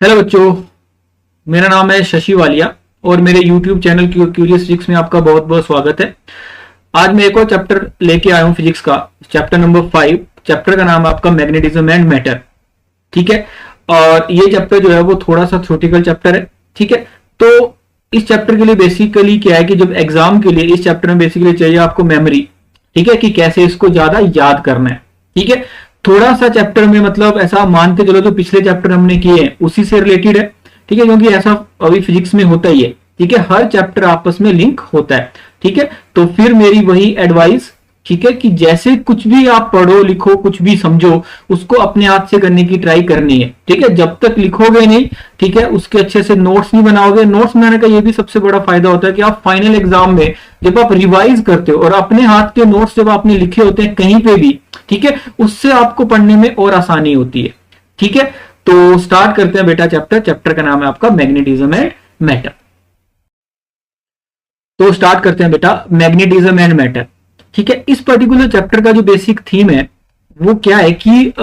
Hello बच्चों, मेरा नाम है शशि वालिया और मेरे YouTube चैनल क्यूरियस फिजिक्स में आपका बहुत बहुत स्वागत है। आज मैं एक और चैप्टर लेके आया हूँ फिजिक्स का, चैप्टर नंबर 5। चैप्टर का नाम है आपका मैग्नेटिज्म एंड मैटर। ठीक है, और ये चैप्टर जो है वो थोड़ा सा थ्योरेटिकल चैप्टर है। ठीक है, तो इस चैप्टर के लिए बेसिकली क्या है कि जब एग्जाम के लिए इस चैप्टर में बेसिकली चाहिए आपको मेमोरी। ठीक है, कि कैसे इसको ज्यादा याद करना है। ठीक है, थोड़ा सा चैप्टर में मतलब ऐसा मान के चलो जो पिछले चैप्टर हमने किए हैं उसी से रिलेटेड है। ठीक है, क्योंकि ऐसा अभी फिजिक्स में होता ही है। ठीक है, हर चैप्टर आपस में लिंक होता है। ठीक है, तो फिर मेरी वही एडवाइस, ठीक है, कि जैसे कुछ भी आप पढ़ो लिखो कुछ भी समझो उसको अपने हाथ से करने की ट्राई करनी है। ठीक है, जब तक लिखोगे नहीं, ठीक है, उसके अच्छे से नोट्स नहीं बनाओगे। नोट्स बनाने का ये भी सबसे बड़ा फायदा होता है कि आप फाइनल एग्जाम में जब आप रिवाइज करते हो और अपने हाथ के नोट्स जब आपने लिखे होते हैं कहीं पे भी, ठीक है, उससे आपको पढ़ने में और आसानी होती है। ठीक है, तो स्टार्ट करते हैं बेटा चैप्टर का नाम है आपका मैग्नेटिज्म एंड मैटर। तो स्टार्ट करते हैं बेटा मैग्नेटिज्म एंड मैटर। ठीक है, इस पर्टिकुलर चैप्टर का जो बेसिक थीम है वो क्या है कि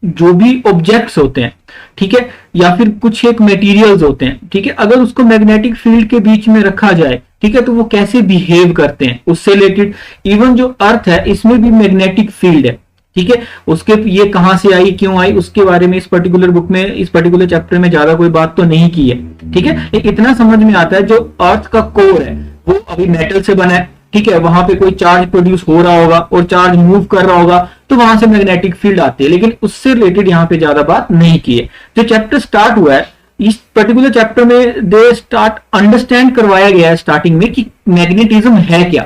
जो भी ऑब्जेक्ट्स होते हैं, ठीक है, या फिर कुछ एक मटेरियल्स होते हैं, ठीक है, अगर उसको मैग्नेटिक फील्ड के बीच में रखा जाए, ठीक है, तो वो कैसे बिहेव करते हैं उससे रिलेटेड। इवन जो अर्थ है इसमें भी मैग्नेटिक फील्ड है। ठीक है, उसके ये कहां से आई क्यों आई उसके बारे में इस पर्टिकुलर बुक में इस पर्टिकुलर चैप्टर में ज्यादा कोई बात तो नहीं की है। ठीक है, इतना समझ में आता है जो अर्थ का कोर है वो अभी मेटल से बना है। ठीक है, वहां पे कोई चार्ज प्रोड्यूस हो रहा होगा और चार्ज मूव कर रहा होगा तो वहां से मैग्नेटिक फील्ड आती है, लेकिन उससे रिलेटेड यहां पे ज्यादा बात नहीं की है। जो चैप्टर स्टार्ट हुआ है इस पर्टिकुलर चैप्टर में दे स्टार्ट अंडरस्टैंड करवाया गया है स्टार्टिंग में कि मैग्नेटिज्म है क्या।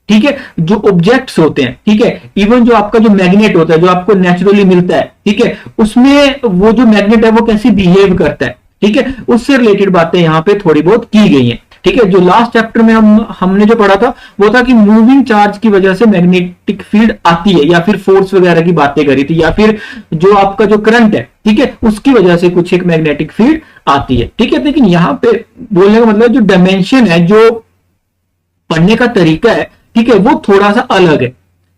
ठीक है, जो ऑब्जेक्ट्स होते हैं, ठीक है, इवन जो आपका जो मैग्नेट होता है जो आपको नेचुरली मिलता है, ठीक है, उसमें वो जो मैग्नेट है वो कैसे बिहेव करता है। ठीक है, उससे रिलेटेड बातें यहां पे थोड़ी बहुत की गई हैं। ठीक है, जो लास्ट चैप्टर में हमने जो पढ़ा था वो था कि मूविंग चार्ज की वजह से मैग्नेटिक फील्ड आती है, या फिर फोर्स वगैरह की बातें करी थी, या फिर जो आपका जो करंट है, ठीक है, उसकी वजह से कुछ एक मैग्नेटिक फील्ड आती है। ठीक है, लेकिन यहां पे बोलने का मतलब जो डायमेंशन है, जो पढ़ने का तरीका है, ठीक है, वो थोड़ा सा अलग है।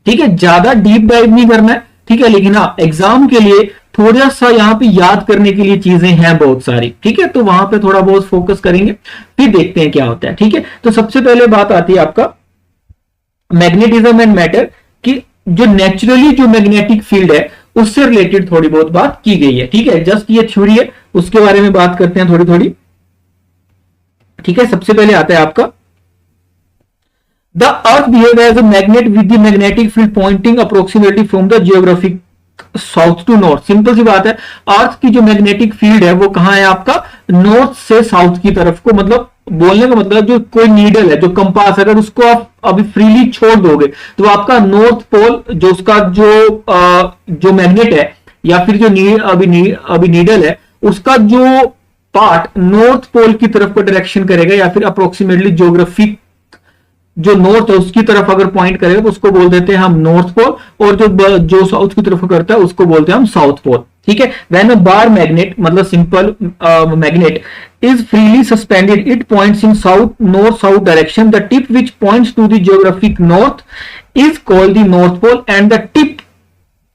ठीक है, ज्यादा डीप डाइव नहीं करना है। ठीक है, लेकिन हाँ एग्जाम के लिए थोड़ा सा यहाँ पे याद करने के लिए चीजें हैं बहुत सारी। ठीक है, तो वहां पे थोड़ा बहुत फोकस करेंगे, फिर देखते हैं क्या होता है। ठीक है, तो सबसे पहले बात आती है आपका मैग्नेटिज्म एंड मैटर की जो नेचुरली जो मैग्नेटिक फील्ड है उससे रिलेटेड थोड़ी बहुत बात की गई है। ठीक है, जस्ट ये थ्योरी है, उसके बारे में बात करते हैं थोड़ी थोड़ी। ठीक है, सबसे पहले आता है आपका The earth behaves as a magnet with the magnetic field pointing approximately from the geographic south to north. Simple सी बात है, अर्थ की जो मैग्नेटिक फील्ड है वो कहां है आपका नॉर्थ से साउथ की तरफ को, मतलब बोलने का मतलब जो कोई नीडल है जो कंपास अगर उसको आप अभी फ्रीली छोड़ दोगे तो आपका नॉर्थ पोल जो उसका जो मैग्नेट है या फिर जो अभी नीडल है उसका जो पार्ट नॉर्थ पोल की तरफ को डायरेक्शन करेगा, या फिर अप्रोक्सीमेटली ज्योग्राफिक जो नॉर्थ है उसकी तरफ अगर पॉइंट करेगा तो उसको बोल देते हैं हम नॉर्थ पोल, और जो साउथ की तरफ करता है उसको बोलते हैं हम साउथ पोल। ठीक है, व्हेन अ बार मैग्नेट मतलब simple magnet is freely suspended it points in south north south direction. The tip which points to the geographic north is called the north pole and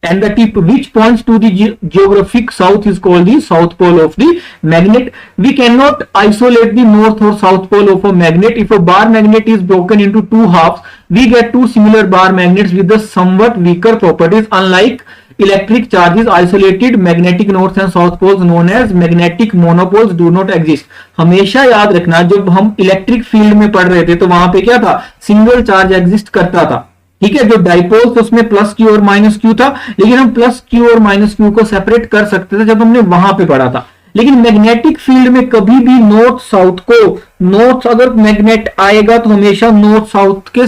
the tip which points to the geographic south is called the south pole of the magnet. We cannot isolate the north or south pole of a magnet. If a bar magnet is broken into two halves, we get two similar bar magnets with the somewhat weaker properties. Unlike electric charges, isolated magnetic north and south poles known as magnetic monopoles do not exist. हमेशा याद रखना जब हम electric field में पढ़ रहे थे तो वहां पे क्या था, सिंगल चार्ज एग्जिस्ट करता था। ठीक है, जो डाइपोल तो उसमें प्लस क्यू और माइनस क्यू था, लेकिन हम प्लस क्यू और माइनस क्यू को सेपरेट कर सकते थे जब हमने वहां पे पढ़ा था। लेकिन मैग्नेटिक फील्ड में कभी भी नॉर्थ साउथ को, नॉर्थ अगर मैग्नेट आएगा तो हमेशा नॉर्थ साउथ के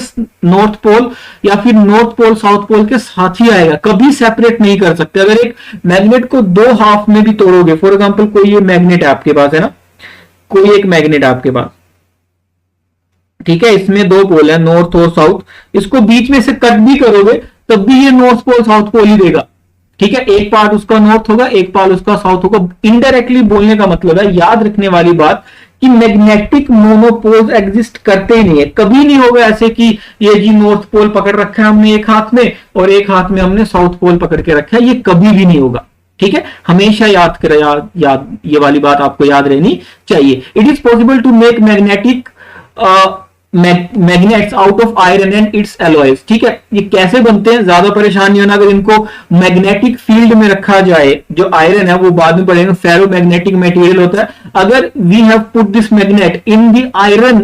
नॉर्थ पोल या फिर नॉर्थ पोल साउथ पोल के साथ ही आएगा, कभी सेपरेट नहीं कर सकते। अगर एक मैग्नेट को दो हाफ में भी तोड़ोगे, फॉर एग्जाम्पल कोई ये मैग्नेट आपके पास है ना, कोई एक मैग्नेट आपके पास, ठीक है, इसमें दो पोल है नॉर्थ और साउथ, इसको बीच में से कट भी करोगे तब भी ये नॉर्थ पोल साउथ पोल ही देगा। ठीक है, एक पार्ट उसका नॉर्थ होगा एक पार्ट उसका साउथ होगा। इनडायरेक्टली बोलने का मतलब है, याद रखने वाली बात कि मैग्नेटिक मोनोपोल्स एग्जिस्ट करते ही नहीं है। कभी नहीं होगा ऐसे कि ये जी नॉर्थ पोल पकड़ रखा है हमने एक हाथ में और एक हाथ में हमने साउथ पोल पकड़ के रखा है, ये कभी भी नहीं होगा। ठीक है, हमेशा याद ये वाली बात आपको याद रहनी चाहिए। It is possible to make magnetic magnets out of iron and its alloys. ठीक है, ये कैसे बनते हैं, ज्यादा परेशान नहीं होना, अगर इनको मैग्नेटिक फील्ड में रखा जाए, जो आयरन है वो बाद में पढ़ेंगे, फेरो मैग्नेटिक मटेरियल होता है। अगर we have put this magnet in the iron,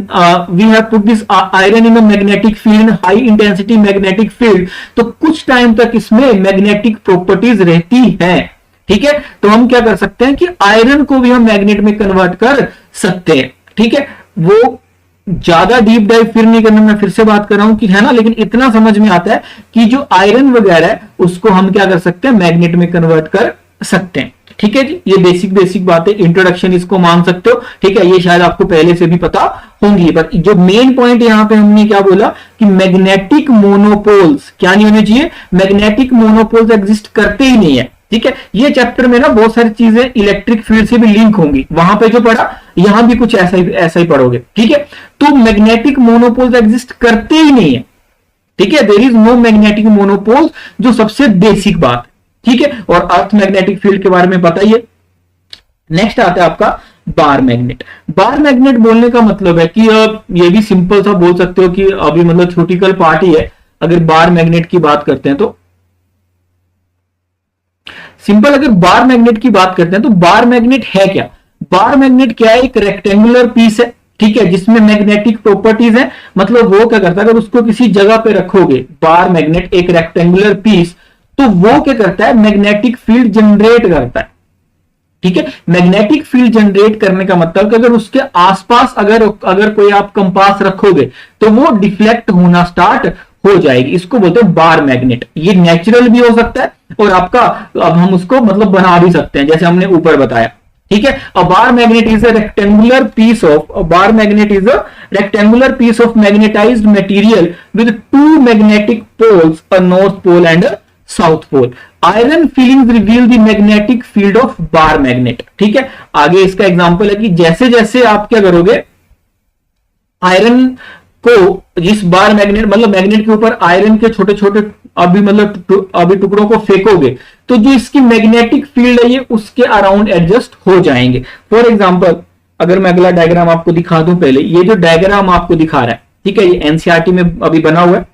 we have put this iron in a magnetic field, high intensity magnetic field, तो कुछ टाइम तक इसमें मैग्नेटिक प्रॉपर्टीज रहती है। ठीक है, तो हम क्या कर सकते हैं कि आयरन को भी हम मैग्नेट में कन्वर्ट कर सकते हैं। ठीक है, वो ज्यादा डीप डाइव फिर नहीं करना, मैं फिर से बात कर रहा हूं कि है ना, लेकिन इतना समझ में आता है कि जो आयरन वगैरह है उसको हम क्या कर सकते हैं, मैग्नेट में कन्वर्ट कर सकते हैं। ठीक है जी, ये बेसिक बातें, इंट्रोडक्शन इसको मान सकते हो। ठीक है, ये शायद आपको पहले से भी पता होंगी, पर जो मेन पॉइंट यहां पे हमने क्या बोला कि मैग्नेटिक मोनोपोल्स क्या नहीं होने चाहिए, मैग्नेटिक मोनोपोल्स एग्जिस्ट करते ही नहीं है। ठीक है, ये चैप्टर में ना बहुत सारी चीजें इलेक्ट्रिक फील्ड से भी लिंक होंगी, वहां पे जो पढ़ा यहां भी कुछ ऐसा ही पढ़ोगे। ठीक है, तो मैग्नेटिक मोनोपोल्स एग्जिस्ट करते ही नहीं है। ठीक है, there is no magnetic monopoles, जो सबसे बेसिक बात। ठीक है, और अर्थ मैग्नेटिक फील्ड के बारे में पता ही है। नेक्स्ट आता है आपका बार मैग्नेट। बार मैग्नेट बोलने का मतलब है कि ये भी सिंपल सा बोल सकते हो कि अभी मतलब थ्योरेटिकल पार्ट ही है। अगर बार मैग्नेट की बात करते हैं तो सिंपल, अगर बार मैग्नेट की बात करते हैं तो बार मैग्नेट है क्या, बार मैग्नेट क्या है, एक रेक्टेंगुलर पीस है। ठीक है, जिसमें मैग्नेटिक प्रॉपर्टीज है, मतलब वो क्या करता है, अगर उसको किसी जगह पे रखोगे, बार मैग्नेट एक रेक्टेंगुलर पीस, तो वो क्या करता है, मैग्नेटिक फील्ड जनरेट करता है। ठीक है, मैग्नेटिक फील्ड जनरेट करने का मतलब कि अगर उसके आसपास अगर कोई आप कंपास रखोगे तो वो डिफ्लेक्ट होना स्टार्ट हो जाएगी, इसको बोलते हैं बार मैग्नेट। ये नेचुरल भी हो सकता है और आपका, अब हम उसको मतलब बना भी सकते हैं, जैसे हमने ऊपर बताया। ठीक है, a bar magnet is a rectangular piece of magnetised material with two magnetic poles, a north pole and a south pole. Iron filings reveal the magnetic field of bar magnet. ठीक है, आगे इसका एग्जांपल है कि जैसे जैसे आप क्या करोगे, आयरन को जिस बार मैग्नेट, मतलब मैग्नेट के ऊपर आयरन के छोटे छोटे अभी टुकड़ों को फेंकोगे, तो जो इसकी मैग्नेटिक फील्ड है ये उसके अराउंड एडजस्ट हो जाएंगे। फॉर एग्जांपल, अगर मैं अगला डायग्राम आपको दिखा दूं, पहले ये जो डायग्राम आपको दिखा रहा है, ठीक है, ये एनसीईआरटी में अभी बना हुआ है।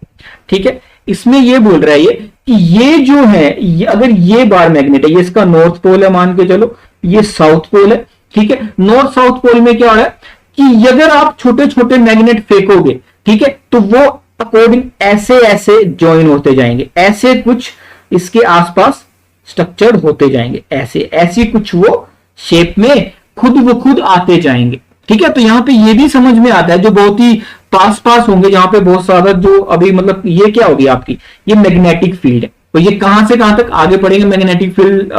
ठीक है, इसमें ये बोल रहा है ये कि ये जो है, ये अगर ये बार मैग्नेट है, ये इसका नॉर्थ पोल है, मान के चलो ये साउथ पोल है। ठीक है, नॉर्थ साउथ पोल में क्या हो रहा है कि अगर आप छोटे छोटे मैग्नेट फेंकोगे, ठीक है, तो वो अकॉर्डिंग ऐसे ऐसे ज्वाइन होते जाएंगे, ऐसे कुछ इसके आसपास स्ट्रक्चर्ड होते जाएंगे, ऐसे ऐसी कुछ वो शेप में खुद आते जाएंगे। ठीक है, तो यहां पे ये भी समझ में आता है, जो बहुत ही पास होंगे, जहां पे बहुत सारा जो अभी मतलब ये क्या होगी आपकी, ये मैग्नेटिक फील्ड है, तो ये कहां से कहां तक आगे पढ़ेंगे मैग्नेटिक फील्ड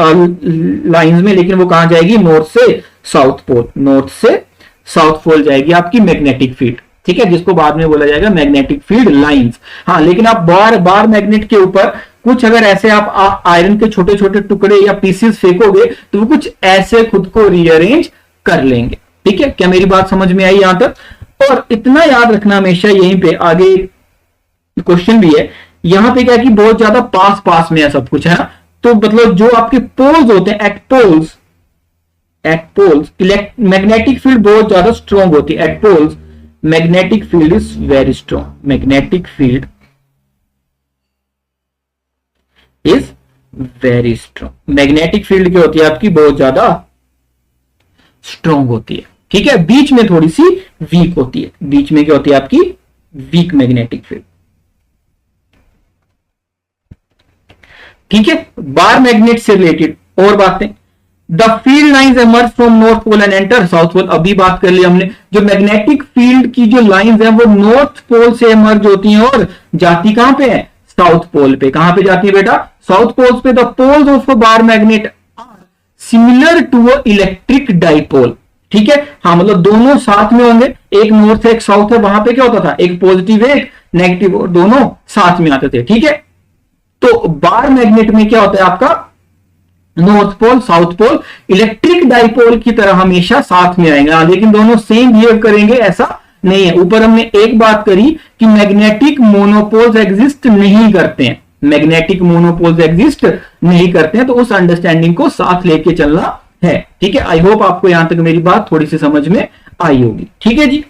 लाइंस में, लेकिन वो कहां जाएगी, नॉर्थ से साउथ पोल, नॉर्थ से साउथ पोल जाएगी आपकी मैग्नेटिक फील्ड। ठीक है, जिसको बाद में बोला जाएगा मैग्नेटिक फील्ड लाइंस। हाँ, लेकिन आप बार मैग्नेट के ऊपर कुछ अगर ऐसे आप आयरन के छोटे छोटे टुकड़े या पीसेस फेंकोगे, तो वो कुछ ऐसे खुद को रीअरेंज कर लेंगे। ठीक है, क्या मेरी बात समझ में आई यहां तक? और इतना याद रखना हमेशा, यहीं पे आगे क्वेश्चन भी है, यहां पे क्या कि बहुत ज्यादा पास में है सब कुछ, है ना, तो मतलब जो आपके पोल्स होते हैं, एट पोल्स मैग्नेटिक फील्ड बहुत ज्यादा स्ट्रॉन्ग होती है। At poles magnetic field is very strong, magnetic field is very strong. Magnetic field क्या होती है आपकी, बहुत ज्यादा स्ट्रॉन्ग होती है। ठीक है, बीच में थोड़ी सी वीक होती है, बीच में क्या होती है आपकी, वीक मैग्नेटिक फील्ड। ठीक है, बार मैग्नेट से रिलेटेड और बातें, the field lines emerge from north pole and enter south pole. अभी बात कर ली हमने, जो मैग्नेटिक फील्ड की जो लाइंस हैं वो नॉर्थ पोल से एमर्ज होती हैं और जाती कहां पे है, साउथ पोल पे। कहां पे जाती है बेटा, साउथ पोल्स पे। The poles of a bar magnet are similar to a electric dipole. ठीक है, हाँ, मतलब दोनों साथ में होंगे, एक नॉर्थ है एक साउथ है, वहां पे क्या होता था, एक पॉजिटिव है एक नेगेटिव, और दोनों साथ में आते थे। ठीक है, तो बार मैग्नेट में क्या होता है आपका, north pole south pole electric dipole की तरह हमेशा साथ में आएंगे, लेकिन दोनों सेम बिहेव करेंगे ऐसा नहीं है। ऊपर हमने एक बात करी कि मैग्नेटिक मोनोपोल्स एग्जिस्ट नहीं करते हैं, मैग्नेटिक मोनोपोल्स एग्जिस्ट नहीं करते हैं। तो उस अंडरस्टैंडिंग को साथ लेके चलना है। ठीक है, आई होप आपको यहां तक मेरी बात थोड़ी सी समझ में आई होगी। ठीक है जी,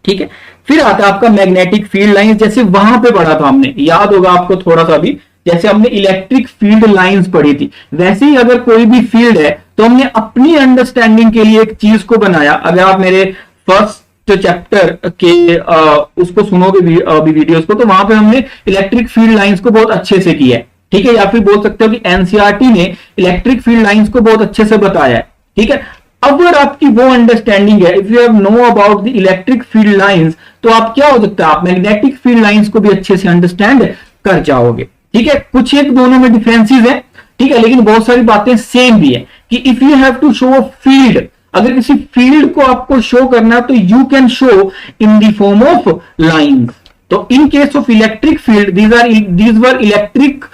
ठीक है। फिर आता है आपका मैग्नेटिक फील्ड लाइंस, जैसे वहां पे पढ़ा था हमने, याद होगा आपको थोड़ा सा भी, जैसे हमने इलेक्ट्रिक फील्ड लाइंस पढ़ी थी, वैसे ही अगर कोई भी फील्ड है तो हमने अपनी अंडरस्टैंडिंग के लिए एक चीज को बनाया। अगर आप मेरे फर्स्ट चैप्टर के उसको सुनोगे अभी वीडियोस को, तो वहां पे हमने इलेक्ट्रिक फील्ड लाइंस को बहुत अच्छे से किया है। ठीक है, या फिर बोल सकते हो कि एनसीईआरटी ने इलेक्ट्रिक फील्ड लाइंस को बहुत अच्छे से बताया है। ठीक है, अगर आपकी वो अंडरस्टैंडिंग है, if you have know about the electric field lines, तो आप क्या हो सकता है, आप मैग्नेटिक फील्ड लाइंस को भी अच्छे से अंडरस्टैंड कर जाओगे। ठीक है, कुछ एक दोनों में डिफरेंसेस है, ठीक है, लेकिन बहुत सारी बातें सेम भी है कि if you have to show a field, अगर किसी फील्ड को आपको शो करना तो you can show in the form of lines. तो in case of electric field these were electric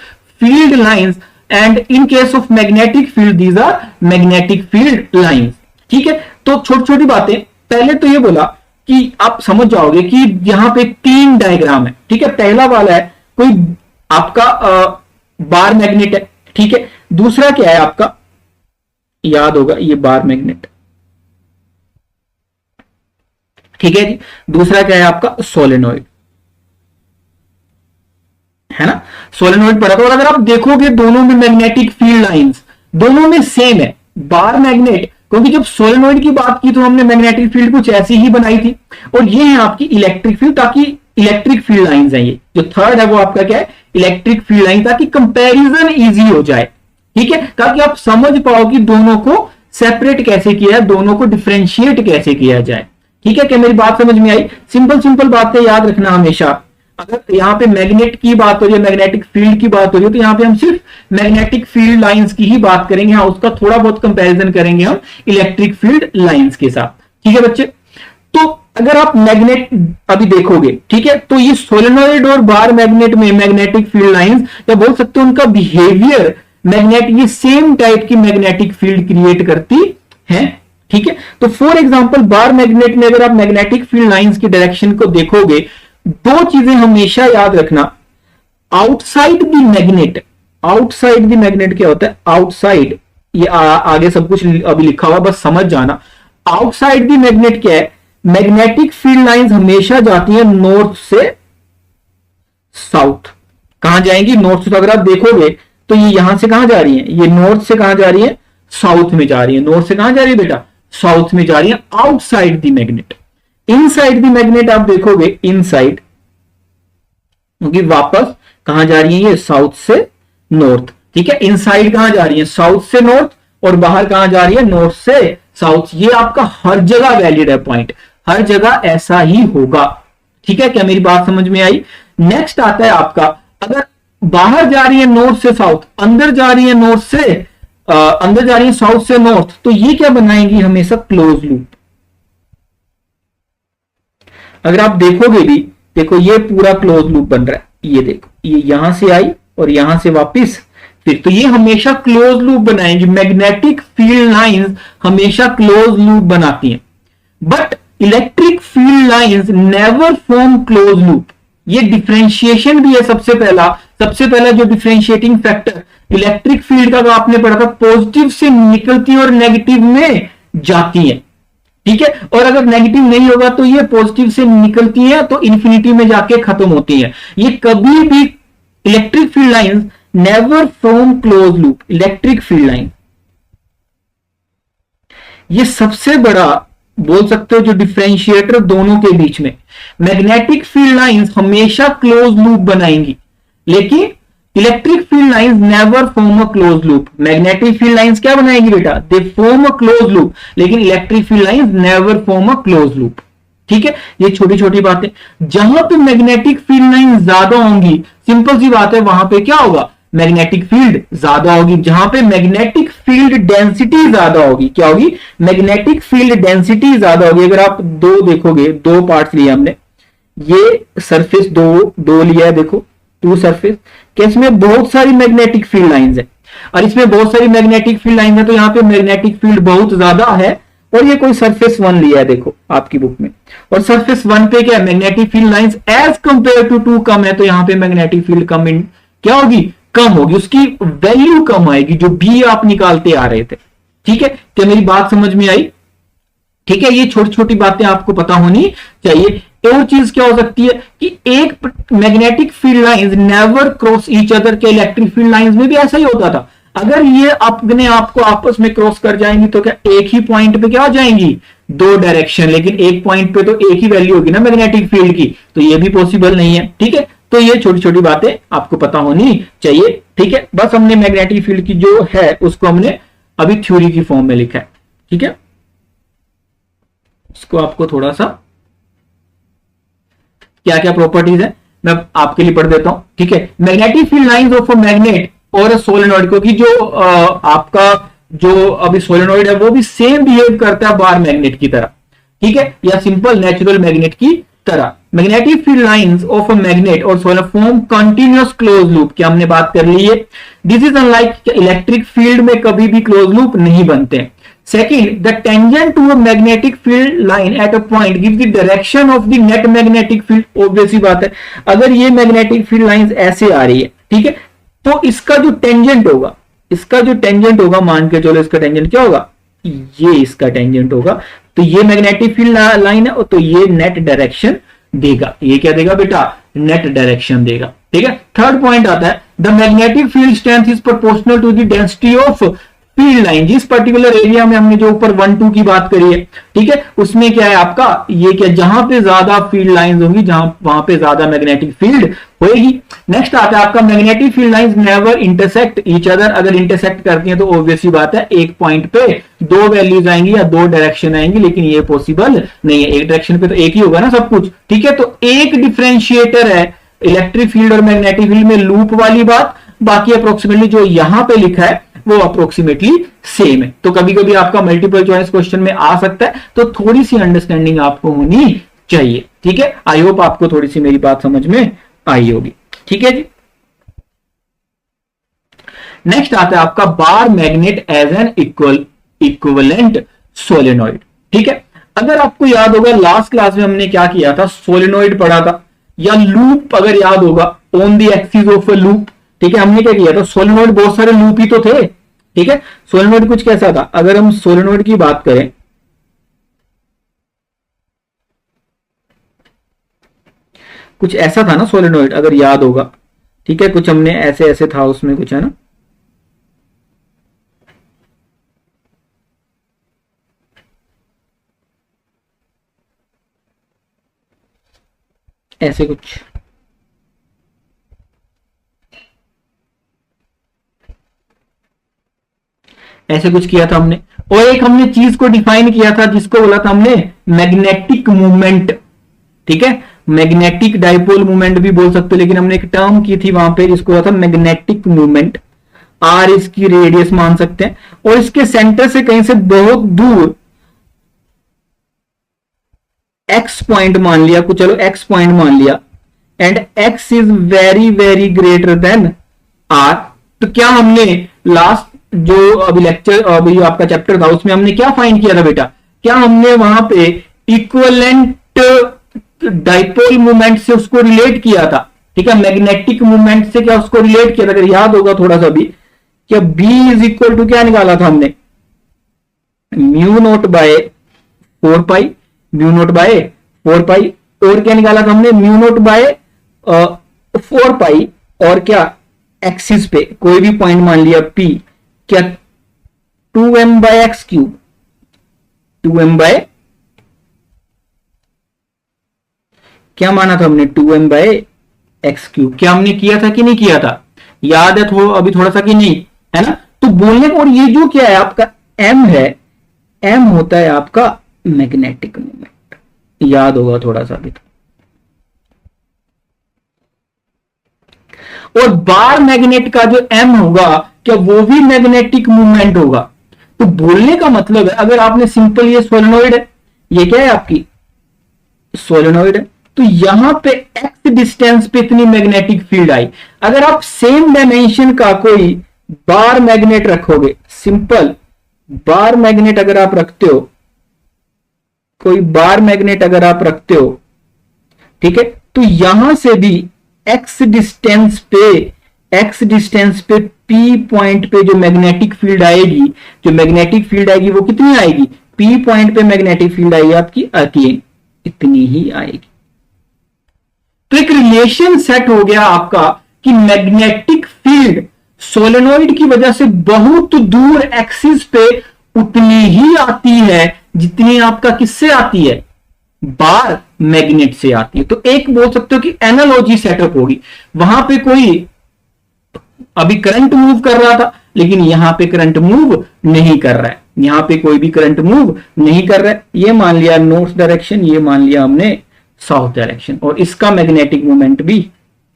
field lines, and in case of magnetic field these are magnetic field lines. ठीक है, तो छोटी छोटी बातें, पहले तो ये बोला कि आप समझ जाओगे कि यहां पे 3 डायग्राम है। ठीक है, पहला वाला है कोई आपका बार मैग्नेट है। ठीक है, दूसरा क्या है आपका, याद होगा ये बार मैग्नेट। ठीक है जी, दूसरा क्या है आपका सोलेनोइड, है ना, सोलेनोइड पढ़ा था। और अगर आप देखोगे दोनों में मैग्नेटिक फील्ड लाइंस दोनों में सेम है, बार मैग्नेट, क्योंकि जब सोलेनोइड की बात की तो हमने मैग्नेटिक फील्ड कुछ ऐसी ही बनाई थी, और ये है आपकी इलेक्ट्रिक फील्ड, ताकि इलेक्ट्रिक फील्ड लाइंस है। ये जो थर्ड है वो आपका क्या है, इलेक्ट्रिक फील्ड लाइन, ताकि कंपैरिजन इजी हो जाए। ठीक है, ताकि आप समझ पाओ कि दोनों को सेपरेट कैसे किया है, दोनों को डिफरेंशिएट कैसे किया जाए। ठीक है, क्या मेरी बात समझ में आई? सिंपल सिंपल बातें याद रखना हमेशा। अगर यहाँ पे मैग्नेट की बात हो रही है, मैग्नेटिक फील्ड की बात हो रही है, तो यहाँ पे हम सिर्फ मैग्नेटिक फील्ड लाइंस की ही बात करेंगे। हाँ, उसका थोड़ा बहुत कंपैरिजन करेंगे हम इलेक्ट्रिक फील्ड लाइंस के साथ। ठीक है बच्चे, तो अगर आप मैग्नेट अभी देखोगे, ठीक है, तो ये सोलेनोइड और बार मैग्नेट में मैग्नेटिक फील्ड लाइंस, या बोल सकते हो उनका बिहेवियर, मैग्नेट ये सेम टाइप की मैग्नेटिक फील्ड क्रिएट करती है। ठीक है, तो फॉर एग्जांपल बार मैग्नेट में अगर आप मैग्नेटिक फील्ड लाइंस की डायरेक्शन को देखोगे, 2 चीजें हमेशा याद रखना। Outside the magnet, outside the magnet क्या होता है, आउटसाइड, ये आगे सब कुछ अभी लिखा हुआ, बस समझ जाना। आउटसाइड द मैग्नेट क्या है, मैग्नेटिक फील्ड लाइंस हमेशा जाती है नॉर्थ से साउथ। कहां जाएंगी, नॉर्थ से। अगर आप देखोगे तो ये यहां से कहां जा रही है, ये नॉर्थ से कहां जा रही है, साउथ में जा रही है। नॉर्थ से कहां जा रही है बेटा, साउथ में जा रही है, outside the magnet. Inside the magnet आप देखोगे, इनसाइड, क्योंकि वापस कहां जा रही है, ये साउथ से नॉर्थ। ठीक है, इनसाइड कहां जा रही है, साउथ से नॉर्थ, और बाहर कहां जा रही है, नॉर्थ से साउथ। ये आपका हर जगह वैलिड है पॉइंट, हर जगह ऐसा ही होगा। ठीक है, क्या मेरी बात समझ में आई? नेक्स्ट आता है आपका, अगर बाहर जा रही है नॉर्थ से साउथ, अंदर जा रही है नॉर्थ से अंदर जा रही है साउथ से नॉर्थ, तो ये क्या बनाएंगी, हमेशा क्लोज लूप। अगर आप देखोगे भी, देखो ये पूरा क्लोज लूप बन रहा है, ये देखो, ये यहां से आई और यहां से वापस फिर, तो ये हमेशा क्लोज लूप बनाएंगे। मैग्नेटिक फील्ड लाइंस हमेशा क्लोज लूप बनाती हैं, but electric field lines never form close loop. ये डिफरेंशिएशन भी है। सबसे पहला जो डिफरेंशिएटिंग फैक्टर इलेक्ट्रिक फील्ड का, आपने पढ़ा था, पॉजिटिव से निकलती है और नेगेटिव में जाती है। ठीक है, और अगर नेगेटिव नहीं होगा तो ये पॉजिटिव से निकलती है तो इंफिनिटी में जाके खत्म होती है। ये कभी भी electric field lines never form close loop. Electric field line ये सबसे बड़ा बोल सकते हो जो डिफरेंशिएटर दोनों के बीच में। मैग्नेटिक फील्ड लाइंस हमेशा क्लोज लूप बनाएंगी, लेकिन electric field lines never form a close loop. Magnetic field lines क्या बनाएंगी बेटा, they form a close loop, लेकिन electric field lines never form a close loop. ठीक है, ये छोटी छोटी बातें। जहां पे मैग्नेटिक फील्ड लाइन ज्यादा होंगी, सिंपल सी बात है, वहां पे क्या होगा, मैग्नेटिक फील्ड ज्यादा होगी। जहां पे मैग्नेटिक फील्ड डेंसिटी ज्यादा होगी, क्या होगी, मैग्नेटिक फील्ड डेंसिटी ज्यादा होगी। अगर आप 2 देखोगे, 2 पार्ट्स लिए हमने, ये सरफेस दो लिया है, देखो 2 सरफेस, कि इसमें बहुत सारी मैग्नेटिक फील्ड लाइंस है, और इसमें बहुत सारी मैग्नेटिक फील्ड लाइंस है, तो यहाँ पे मैग्नेटिक फील्ड बहुत ज्यादा है और ये कोई सरफेस 1 लिया है देखो आपकी बुक में, और सरफेस 1 पे क्या है, magnetic field lines as compare to 2 कम है, तो यहां पे मैग्नेटिक फील्ड कम इन क्या होगी, कम होगी, उसकी वैल्यू कम आएगी जो बी आप निकालते आ रहे थे। ठीक है, क्या मेरी बात समझ में आई? ठीक है, ये छोटी छोटी बातें आपको पता होनी चाहिए। और चीज क्या हो सकती है कि एक magnetic field lines never cross each other, के इलेक्ट्रिक फील्ड लाइंस में भी ऐसा ही होता था, अगर ये अपने आप को आपस में क्रॉस कर जाएंगी तो क्या एक ही पॉइंट पे क्या हो जाएंगी, दो डायरेक्शन, लेकिन एक पॉइंट पे तो एक ही वैल्यू होगी ना मैग्नेटिक फील्ड की, तो ये भी पॉसिबल नहीं है। ठीक है, तो ये छोटी छोटी बातें आपको पता होनी चाहिए। ठीक है, बस हमने मैग्नेटिक फील्ड की जो है उसको हमने अभी थ्योरी की फॉर्म में लिखा है। ठीक है, इसको आपको थोड़ा सा क्या क्या प्रॉपर्टीज है मैं आपके लिए पढ़ देता हूं। ठीक है, magnetic field lines of a magnet और सोलेनॉइड, क्योंकि जो आपका जो अभी सोलेनॉइड है वो भी सेम बिहेव करता है बार मैग्नेट की तरह। ठीक है, या सिंपल नेचुरल मैग्नेट की तरह। Magnetic field lines of a magnet और solenoid form continuous close loop, की हमने बात कर ली है। This is unlike electric field में कभी भी क्लोज लूप नहीं बनते। Second, the tangent to a magnetic field line at a point gives the direction of the net magnetic field. Obvious ही बात है, अगर ये मैग्नेटिक फील्ड लाइंस ऐसे आ रही है, ठीक है, तो इसका जो टेंजेंट होगा, इसका जो टेंजेंट होगा, मान के चलो इसका टेंजेंट क्या होगा, ये इसका टेंजेंट होगा, तो ये मैग्नेटिक फील्ड लाइन है, तो ये नेट डायरेक्शन देगा। ये क्या देगा बेटा, नेट डायरेक्शन देगा। ठीक है, थर्ड पॉइंट आता है, the magnetic field strength is proportional to the density of field line. जिस पर्टिकुलर एरिया में हमने जो ऊपर 1-2 की बात करी है, ठीक है, उसमें क्या है आपका, ये क्या, जहां पे ज्यादा फील्ड लाइंस होंगी, जहां वहां पे ज्यादा मैग्नेटिक फील्ड होएगी। नेक्स्ट आता है आपका, magnetic field lines never intersect each other. अगर इंटरसेक्ट करती हैं तो ऑब्वियसली बात है एक पॉइंट पे दो वैल्यूज आएंगी या दो डायरेक्शन आएंगी, लेकिन ये पॉसिबल नहीं है, एक डायरेक्शन पे तो एक ही होगा ना सब कुछ। ठीक है, तो एक डिफरेंशिएटर है इलेक्ट्रिक फील्ड और मैग्नेटिक फील्ड में, लूप वाली बात, बाकी अप्रोक्सीमेटली जो यहां पे लिखा है वो अप्रोक्सीमेटली सेम है। तो कभी कभी आपका मल्टीपल चॉइस क्वेश्चन में आ सकता है, तो थोड़ी सी अंडरस्टैंडिंग आपको होनी चाहिए। ठीक है, आई होप आपको थोड़ी सी मेरी बात समझ में आई होगी। ठीक है जी, नेक्स्ट आता है आपका bar magnet as an equivalent solenoid. ठीक है, अगर आपको याद होगा लास्ट क्लास में हमने क्या किया था, सोलेनॉइड पढ़ा था, या लूप अगर याद होगा, on the axis of a loop. ठीक है, हमने क्या किया था, सोलेनॉइड बहुत सारे लूप ही तो थे। ठीक है, सोलेनॉइड कुछ कैसा था, अगर हम सोलेनॉइड की बात करें, कुछ ऐसा था ना सोलेनॉइड, अगर याद होगा। ठीक है, कुछ हमने ऐसे ऐसे था उसमें कुछ, है ना, ऐसे कुछ, ऐसे कुछ किया था हमने। और एक हमने चीज को डिफाइन किया था जिसको बोला था हमने मैग्नेटिक मूवमेंट। ठीक है, मैग्नेटिक डाइपोल मूवमेंट भी बोल सकते हो, लेकिन हमने एक टर्म की थी वहां पे जिसको बोला था मैग्नेटिक मूवमेंट। आर इसकी रेडियस मान सकते हैं, और इसके सेंटर से कहीं से बहुत दूर एक्स पॉइंट मान लिया, कुछ चलो एक्स पॉइंट मान लिया, and X is very very greater than R. तो क्या हमने लास्ट जो अभी लेक्चर, अभी आपका चैप्टर था, उसमें हमने क्या फाइंड किया था बेटा, क्या हमने वहां पे इक्विवेलेंट डाइपोल मूवमेंट से उसको रिलेट किया था। ठीक है, मैग्नेटिक मूवमेंट से क्या उसको रिलेट किया था, अगर याद होगा थोड़ा सा भी, क्या B इज इक्वल टू क्या निकाला था हमने, म्यू नोट बाय 4 पाई, और क्या निकाला था हमने, म्यू नोट बाय 4 पाई, और क्या एक्सिस पे कोई भी पॉइंट मान लिया P, क्या 2m bye x cube, 2m bye, क्या माना था हमने, 2m बाय एक्स क्यूब। क्या हमने किया था कि नहीं किया था, याद है अभी थोड़ा सा कि नहीं, है ना। तो बोलने को, और ये जो क्या है आपका m है, m होता है आपका मैग्नेटिक मोमेंट, याद होगा थोड़ा सा भी तो। और बार मैग्नेट का जो m होगा, क्या वो भी मैग्नेटिक मूवमेंट होगा। तो बोलने का मतलब है, अगर आपने सिंपल, ये सोलेनॉइड है, ये क्या है आपकी सोलेनॉइड है, तो यहां पे x डिस्टेंस पे इतनी मैग्नेटिक फील्ड आई। अगर आप सेम डायमेंशन का कोई बार मैग्नेट रखोगे, सिंपल बार मैग्नेट अगर आप रखते हो, कोई बार मैग्नेट अगर आप रखते हो, ठीक है, तो यहां से भी एक्स डिस्टेंस पे पी पॉइंट पे जो मैग्नेटिक फील्ड आएगी, वो कितनी आएगी, पी पॉइंट पे मैग्नेटिक फील्ड आएगी आपकी अगेन इतनी ही आएगी। तो एक रिलेशन सेट हो गया आपका कि मैग्नेटिक फील्ड सोलेनोइड की वजह से बहुत दूर एक्सिस पे उतनी ही आती है जितनी आपका किससे आती है, बार मैग्नेट से आती है। तो एक बोल सकते हो कि एनालॉजी सेटअप होगी, वहां पे कोई अभी करंट मूव कर रहा था लेकिन यहां पे करंट मूव नहीं कर रहा है, यहां पे कोई भी करंट मूव नहीं कर रहा है। ये मान लिया नॉर्थ डायरेक्शन, ये मान लिया हमने साउथ डायरेक्शन, और इसका मैग्नेटिक मोमेंट भी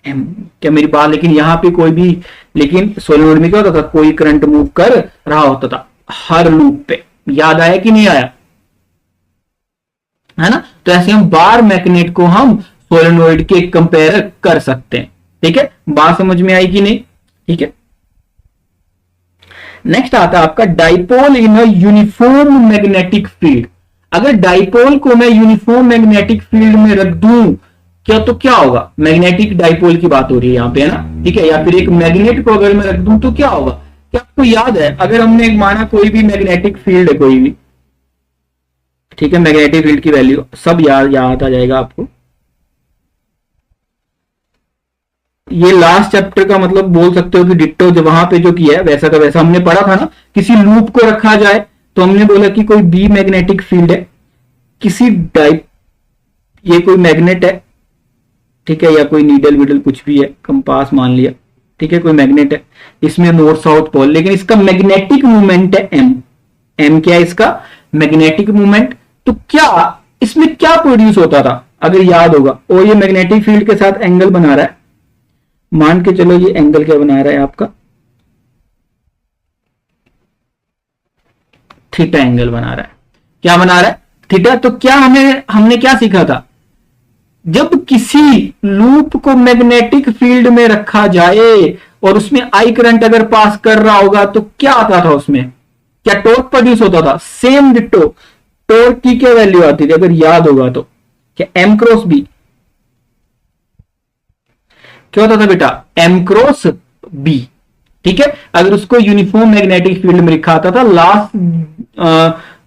एम। क्या मेरी बात, लेकिन यहां पे कोई भी, लेकिन सोलेनोइड में क्या होता था, कोई करंट मूव कर रहा होता था हर लूप पे। याद आया कि नहीं आया, है ना। तो ऐसे हम बार मैग्नेट को हम सोलेनोइड के कंपेयर कर सकते हैं। ठीक है, बात समझ में आई कि नहीं। ठीक है, नेक्स्ट आता है आपका dipole in a uniform magnetic field. अगर डाइपोल को मैं यूनिफॉर्म मैग्नेटिक फील्ड में रख दूं क्या, तो क्या होगा, मैग्नेटिक डाइपोल की बात हो रही है यहां पे, है ना। ठीक है, या फिर एक मैग्नेट को अगर मैं रख दूं तो क्या होगा। क्या आपको याद है, अगर हमने माना कोई भी मैग्नेटिक फील्ड है, कोई भी, ठीक है, मैग्नेटिक फील्ड की वैल्यू सब याद आ जाएगा आपको। ये लास्ट चैप्टर का मतलब बोल सकते हो कि डिट्टो जो वहां पे जो किया है वैसा का वैसा हमने पढ़ा था ना। किसी लूप को रखा जाए तो हमने बोला कि कोई बी मैग्नेटिक फील्ड है, किसी डाइप, ये कोई मैग्नेट है, ठीक है, या कोई नीडल विडल कुछ भी है, कंपास मान लिया, ठीक है, कोई मैग्नेट है, इसमें नॉर्थ साउथ पोल, लेकिन इसका मैग्नेटिक मूवमेंट है एम। एम क्या है इसका, मैग्नेटिक मूवमेंट। तो क्या इसमें क्या प्रोड्यूस होता था, अगर याद होगा, और ये मैग्नेटिक फील्ड के साथ एंगल बना रहा है, मान के चलो ये एंगल क्या बना रहा है आपका, थीटा एंगल बना रहा है। क्या बना रहा है, थीटा। तो क्या हमने क्या सीखा था, जब किसी लूप को मैग्नेटिक फील्ड में रखा जाए और उसमें आई करंट अगर पास कर रहा होगा तो क्या आता था, उसमें क्या टॉर्क प्रोड्यूस होता था, सेम डिट्टो। टॉर्क की क्या वैल्यू आती थी अगर याद होगा तो, क्या एम क्रॉस बी, क्या होता था बेटा, एम क्रॉस बी। ठीक है, अगर उसको यूनिफॉर्म मैग्नेटिक फील्ड में लिखा आता था, लास्ट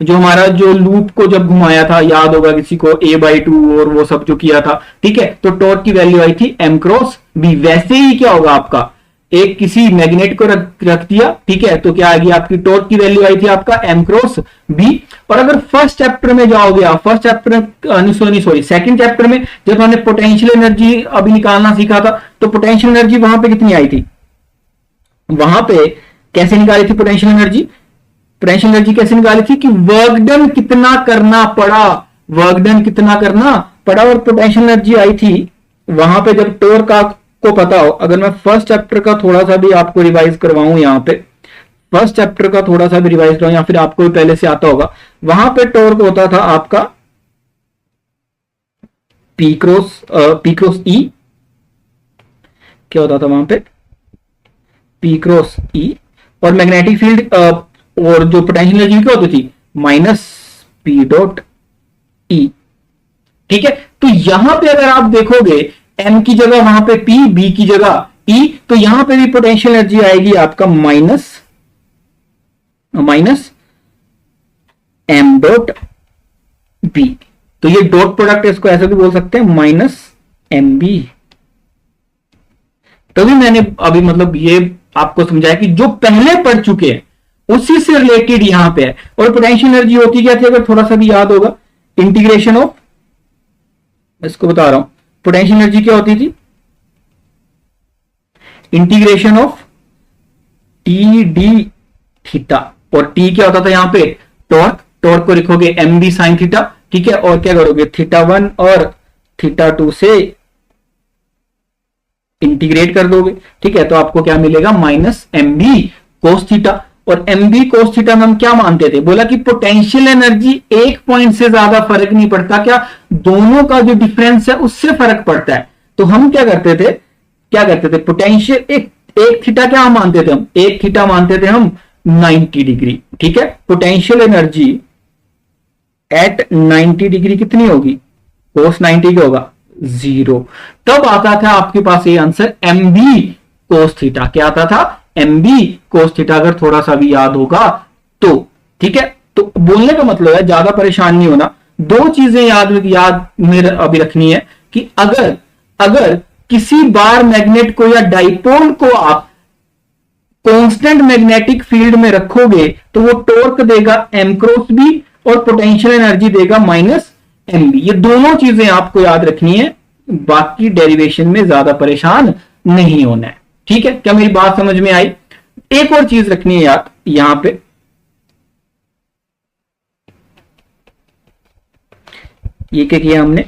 जो हमारा जो लूप को जब घुमाया था, याद होगा किसी को, a/2 और वो सब जो किया था, ठीक है, तो टॉर्क की वैल्यू आई थी m क्रॉस b। वैसे ही क्या होगा आपका, एक किसी मैग्नेट को रख दिया, ठीक है, तो क्या आएगी आपकी टॉर्क की वैल्यू आई थी आपका m क्रॉस b। और अगर फर्स्ट चैप्टर में जाओगे आप, first chapter sorry second chapter में जब हमने पोटेंशियल एनर्जी अभी निकालना सीखा था, तो पोटेंशियल एनर्जी वहां पे कितनी आई थी, वहां पे कैसे निकाली थी पोटेंशियल एनर्जी। पोटेंशियल एनर्जी कैसे निकाली थी कि वर्क डन कितना करना पड़ा, और पोटेंशियल एनर्जी आई थी वहां पे जब टॉर्क को पता हो। अगर मैं फर्स्ट चैप्टर का थोड़ा सा भी आपको रिवाइज करवाऊं, यहां पे फर्स्ट चैप्टर का थोड़ा सा भी रिवाइज करवाऊं, या फिर आपको भी पहले से आता होगा, वहां पे टॉर्क होता था आपका पी क्रॉस ई। क्या होता था वहां पे, पी क्रॉस ई। और मैग्नेटिक फील्ड और जो पोटेंशियल एनर्जी क्या होती थी, माइनस पी डॉट ई। ठीक है, तो यहां पे अगर आप देखोगे एम की जगह वहां पे पी, बी की जगह ई, तो यहां पे भी पोटेंशियल एनर्जी आएगी आपका माइनस एम डॉट बी। तो ये डॉट प्रोडक्ट इसको ऐसे भी बोल सकते हैं, माइनस एम बी। तभी मैंने अभी मतलब ये आपको समझाया कि जो पहले पढ़ चुके हैं उसी से रिलेटेड यहां पे है। और पोटेंशियल एनर्जी होती क्या थी, अगर थोड़ा सा भी याद होगा, इंटीग्रेशन ऑफ, इसको बता रहा हूं, पोटेंशियल एनर्जी क्या होती थी, integration of T D theta. और टी क्या होता था यहां पे, टॉर्क को लिखोगे एम बी साइन थीटा। ठीक है, और क्या करोगे, θ1 और θ2 से इंटीग्रेट कर दोगे। ठीक है, तो आपको क्या मिलेगा, minus M B cos theta. और एम बी कोस थीटा में हम क्या मानते थे, बोला कि पोटेंशियल एनर्जी एक पॉइंट से ज्यादा फर्क नहीं पड़ता, क्या दोनों का जो डिफरेंस है उससे फर्क पड़ता है। तो हम क्या करते थे, पोटेंशियल एक थीटा क्या मानते थे हम, एक थीटा मानते थे हम 90 डिग्री। ठीक है, पोटेंशियल एनर्जी एट 90 डिग्री कितनी होगी, cos 90 क्या होगा, 0। तब आता था आपके पास ये आंसर mb cos थीटा। क्या आता था, mb cos थीटा, अगर थोड़ा सा भी याद होगा तो। ठीक है, तो बोलने का मतलब है ज्यादा परेशान नहीं होना। दो चीजें याद में अभी रखनी है कि अगर किसी बार मैग्नेट को या डाइपोल को आप कांस्टेंट मैग्नेटिक फील्ड में रखोगे तो वो टॉर्क देगा m क्रॉस b और पोटेंशियल एनर्जी देगा माइनस mb। ये दोनों चीजें आपको याद रखनी है, बाकी डेरिवेशन में ज्यादा परेशान नहीं होना है। ठीक है, क्या मेरी बात समझ में आई। एक और चीज रखनी है याद, यहां पे ये क्या किया हमने,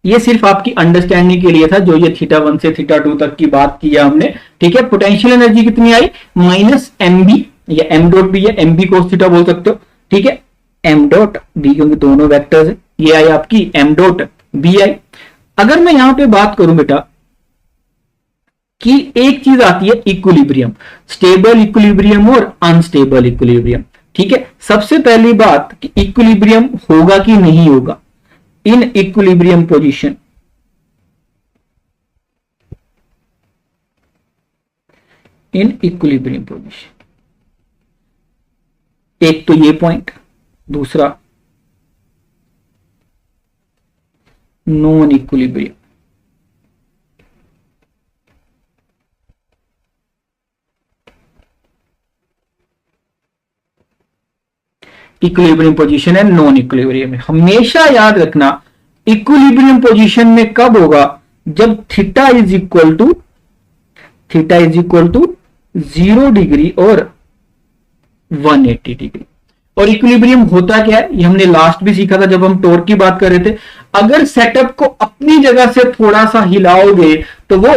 ये सिर्फ आपकी अंडरस्टैंडिंग के लिए था, जो ये θ1 से θ2 तक की बात की है हमने। ठीक है, पोटेंशियल एनर्जी कितनी आई, माइनस mb या m डॉट बी है, mb cos थीटा बोल सकते हो। ठीक है, m डॉट बी, क्योंकि दोनों वेक्टर्स है, ये आई आपकी m डॉट बी आई। अगर मैं यहां पे बात करूं बेटा कि एक चीज आती है इक्विलिब्रियम, स्टेबल इक्विलिब्रियम और अनस्टेबल इक्विलिब्रियम। ठीक है, सबसे पहली बात कि इक्विलिब्रियम होगा कि नहीं होगा। In equilibrium position, in equilibrium position, एक तो ये पॉइंट, दूसरा नॉन इक्विलिब्रियम। इक्विलिब्रियम पोजीशन है, नॉन इक्विलिब्रियम है। हमेशा याद रखना इक्विलिब्रियम पोजीशन में कब होगा, जब theta is equal to 0 degree और 180 डिग्री। और इक्विलिब्रियम होता क्या है, ये हमने लास्ट भी सीखा था जब हम टॉर्क की बात कर रहे थे। अगर सेटअप को अपनी जगह से थोड़ा सा हिलाओगे तो वो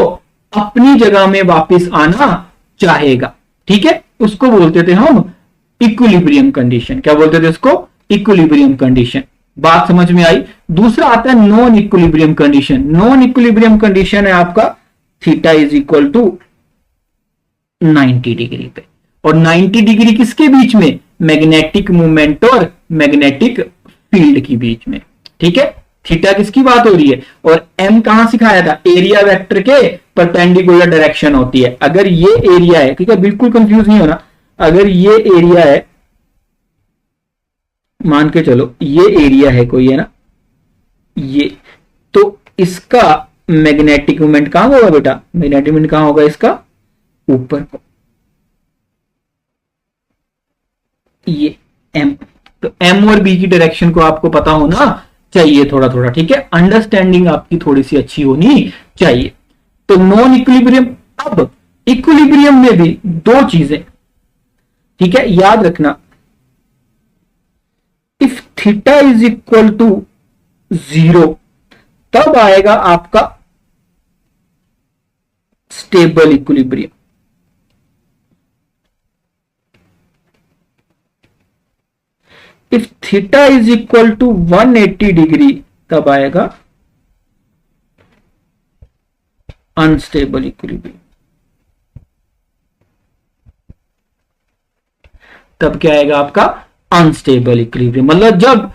अपनी जगह में वापस आना चाहेगा। ठीक है, उसको बोलते थे हम इक्विलिब्रियम कंडीशन। क्या बोलते थे उसको, इक्विलिब्रियम कंडीशन। बात समझ में आई। दूसरा आता है non equilibrium condition. Non equilibrium condition है आपका theta is equal to 90 degree पे, और 90 डिग्री किसके बीच में, मैग्नेटिक मूवमेंट और मैग्नेटिक फील्ड के बीच में। ठीक है, थीटा किसकी बात हो रही है, और m कहां सिखाया था, एरिया वेक्टर के परपेंडिकुलर डायरेक्शन होती है। अगर ये एरिया है, ठीक है, बिल्कुल कंफ्यूज नहीं होना, अगर ये एरिया है, मान के चलो ये एरिया है कोई, है ना, ये, तो इसका मैग्नेटिक मूवमेंट कहां होगा बेटा, मैग्नेटिक मूवमेंट कहां होगा इसका, ऊपर को, ये m। तो m और b की डायरेक्शन को आपको पता होना चाहिए थोड़ा थोड़ा। ठीक है, अंडरस्टैंडिंग आपकी थोड़ी सी अच्छी होनी चाहिए। तो नॉन इक्विलिब्रियम। अब इक्विलिब्रियम में भी दो चीजें, ठीक है, याद रखना। If theta is equal to 0 तब आएगा आपका stable equilibrium. If theta is equal to 180 degree तब आएगा अनस्टेबल इक्विलिब्रियम। तब क्या आएगा आपका अनस्टेबल इक्विलिब्रियम। मतलब जब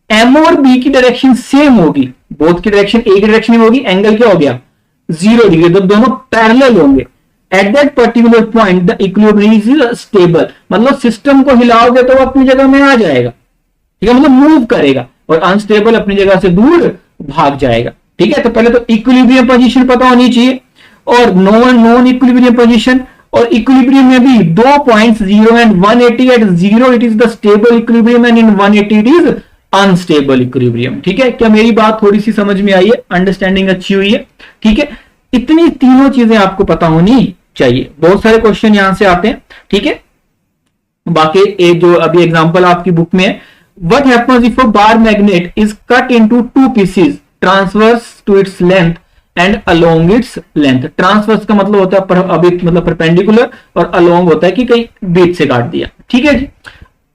m और b की डायरेक्शन सेम होगी, बोथ की डायरेक्शन एक डायरेक्शन में होगी, एंगल क्या हो गया 0 डिग्री, जब दोनों पैरेलल होंगे, at that particular point the equilibrium is stable. मतलब सिस्टम को हिलाओगे तो वो अपनी जगह में आ जाएगा, ठीक है, मतलब मूव करेगा, और अनस्टेबल अपनी जगह से दूर भाग जाएगा। ठीक है, तो पहले तो इक्विलिब्रियम पोजीशन पता होनी चाहिए, और नॉन इक्विलिब्रियम पोजीशन। और इक्विलिब्रियम में भी दो points 0 and 180। At 0 it is the stable equilibrium and in 180 it is unstable equilibrium. ठीक है, क्या मेरी बात थोड़ी सी समझ में आई है, अंडरस्टैंडिंग अच्छी हुई है। ठीक है, इतनी तीनों चीजें आपको पता होनी चाहिए। बहुत सारे क्वेश्चन यहां से आते हैं। ठीक है, बाकी एक जो अभी एग्जांपल आपकी बुक में है, what happens if a bar magnet is cut into 2 pieces transverse to its length and along its length. Transverse का मतलब होता है अभी मतलब परपेंडिकुलर, और अलोंग होता है कि कहीं बीच से काट दिया। ठीक है जी।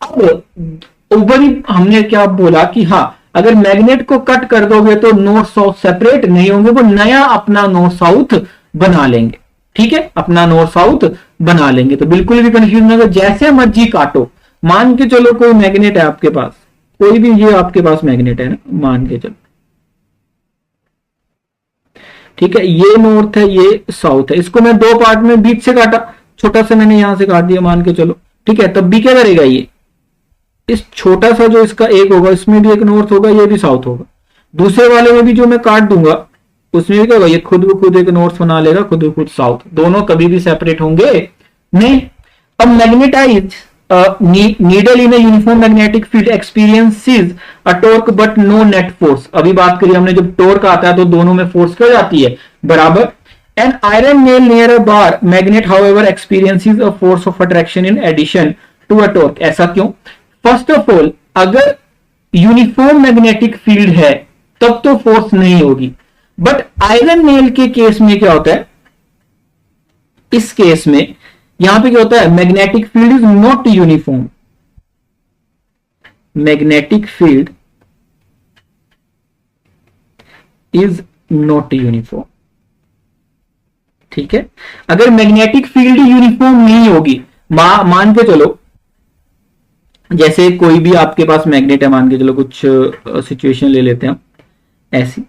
अब ऊपर ही हमने क्या बोला कि हाँ, अगर मैग्नेट को कट कर दोगे तो नॉर्थ साउथ सेपरेट नहीं होंगे, वो नया अपना नॉर्थ साउथ बना लेंगे। ठीक है, अपना नॉर्थ साउथ बना लेंगे। तो बिल्कुल भी कंफ्यूजन नहीं होगा, जैसे मर्जी काटो। मान के चलो कोई मैग्नेट है आपके पास, कोई भी ये आपके पास मैग्नेट है ना, मान के चलो, ठीक है, ये नॉर्थ है, ये साउथ है, इसको मैं दो पार्ट में बीच से काटा, छोटा सा मैंने यहां से काट दिया मान के चलो, ठीक है, तब भी क्या करेगा ये, इस छोटा सा जो इसका एक होगा इसमें भी एक नॉर्थ होगा, ये भी साउथ होगा, दूसरे वाले में भी जो मैं काट दूंगा उसमें भी क्या होगा, ये खुद ब खुद एक नॉर्थ बना लेगा, खुद ब खुद साउथ, दोनों कभी भी सेपरेट होंगे नहीं। अब magnetize needle in uniform magnetic field experiences a torque but no net force, अभी बात करी हमने, जब टॉर्क आता है तो दोनों में फोर्स क्या जाती है, बराबर। An iron nail near a bar magnet however experiences a force of attraction in addition to a torque, ऐसा क्यों? फर्स्ट ऑफ ऑल, अगर यूनिफॉर्म मैग्नेटिक फील्ड है तब तो फोर्स नहीं होगी, बट आयरन नेल के केस में क्या होता है, इस केस में यहां पे क्या होता है, magnetic field is not uniform, magnetic field is not uniform, ठीक है। अगर मैग्नेटिक फील्ड यूनिफॉर्म नहीं होगी, मान के चलो जैसे कोई भी आपके पास मैग्नेट है, मान के चलो कुछ सिचुएशन ले लेते हैं हम ऐसी,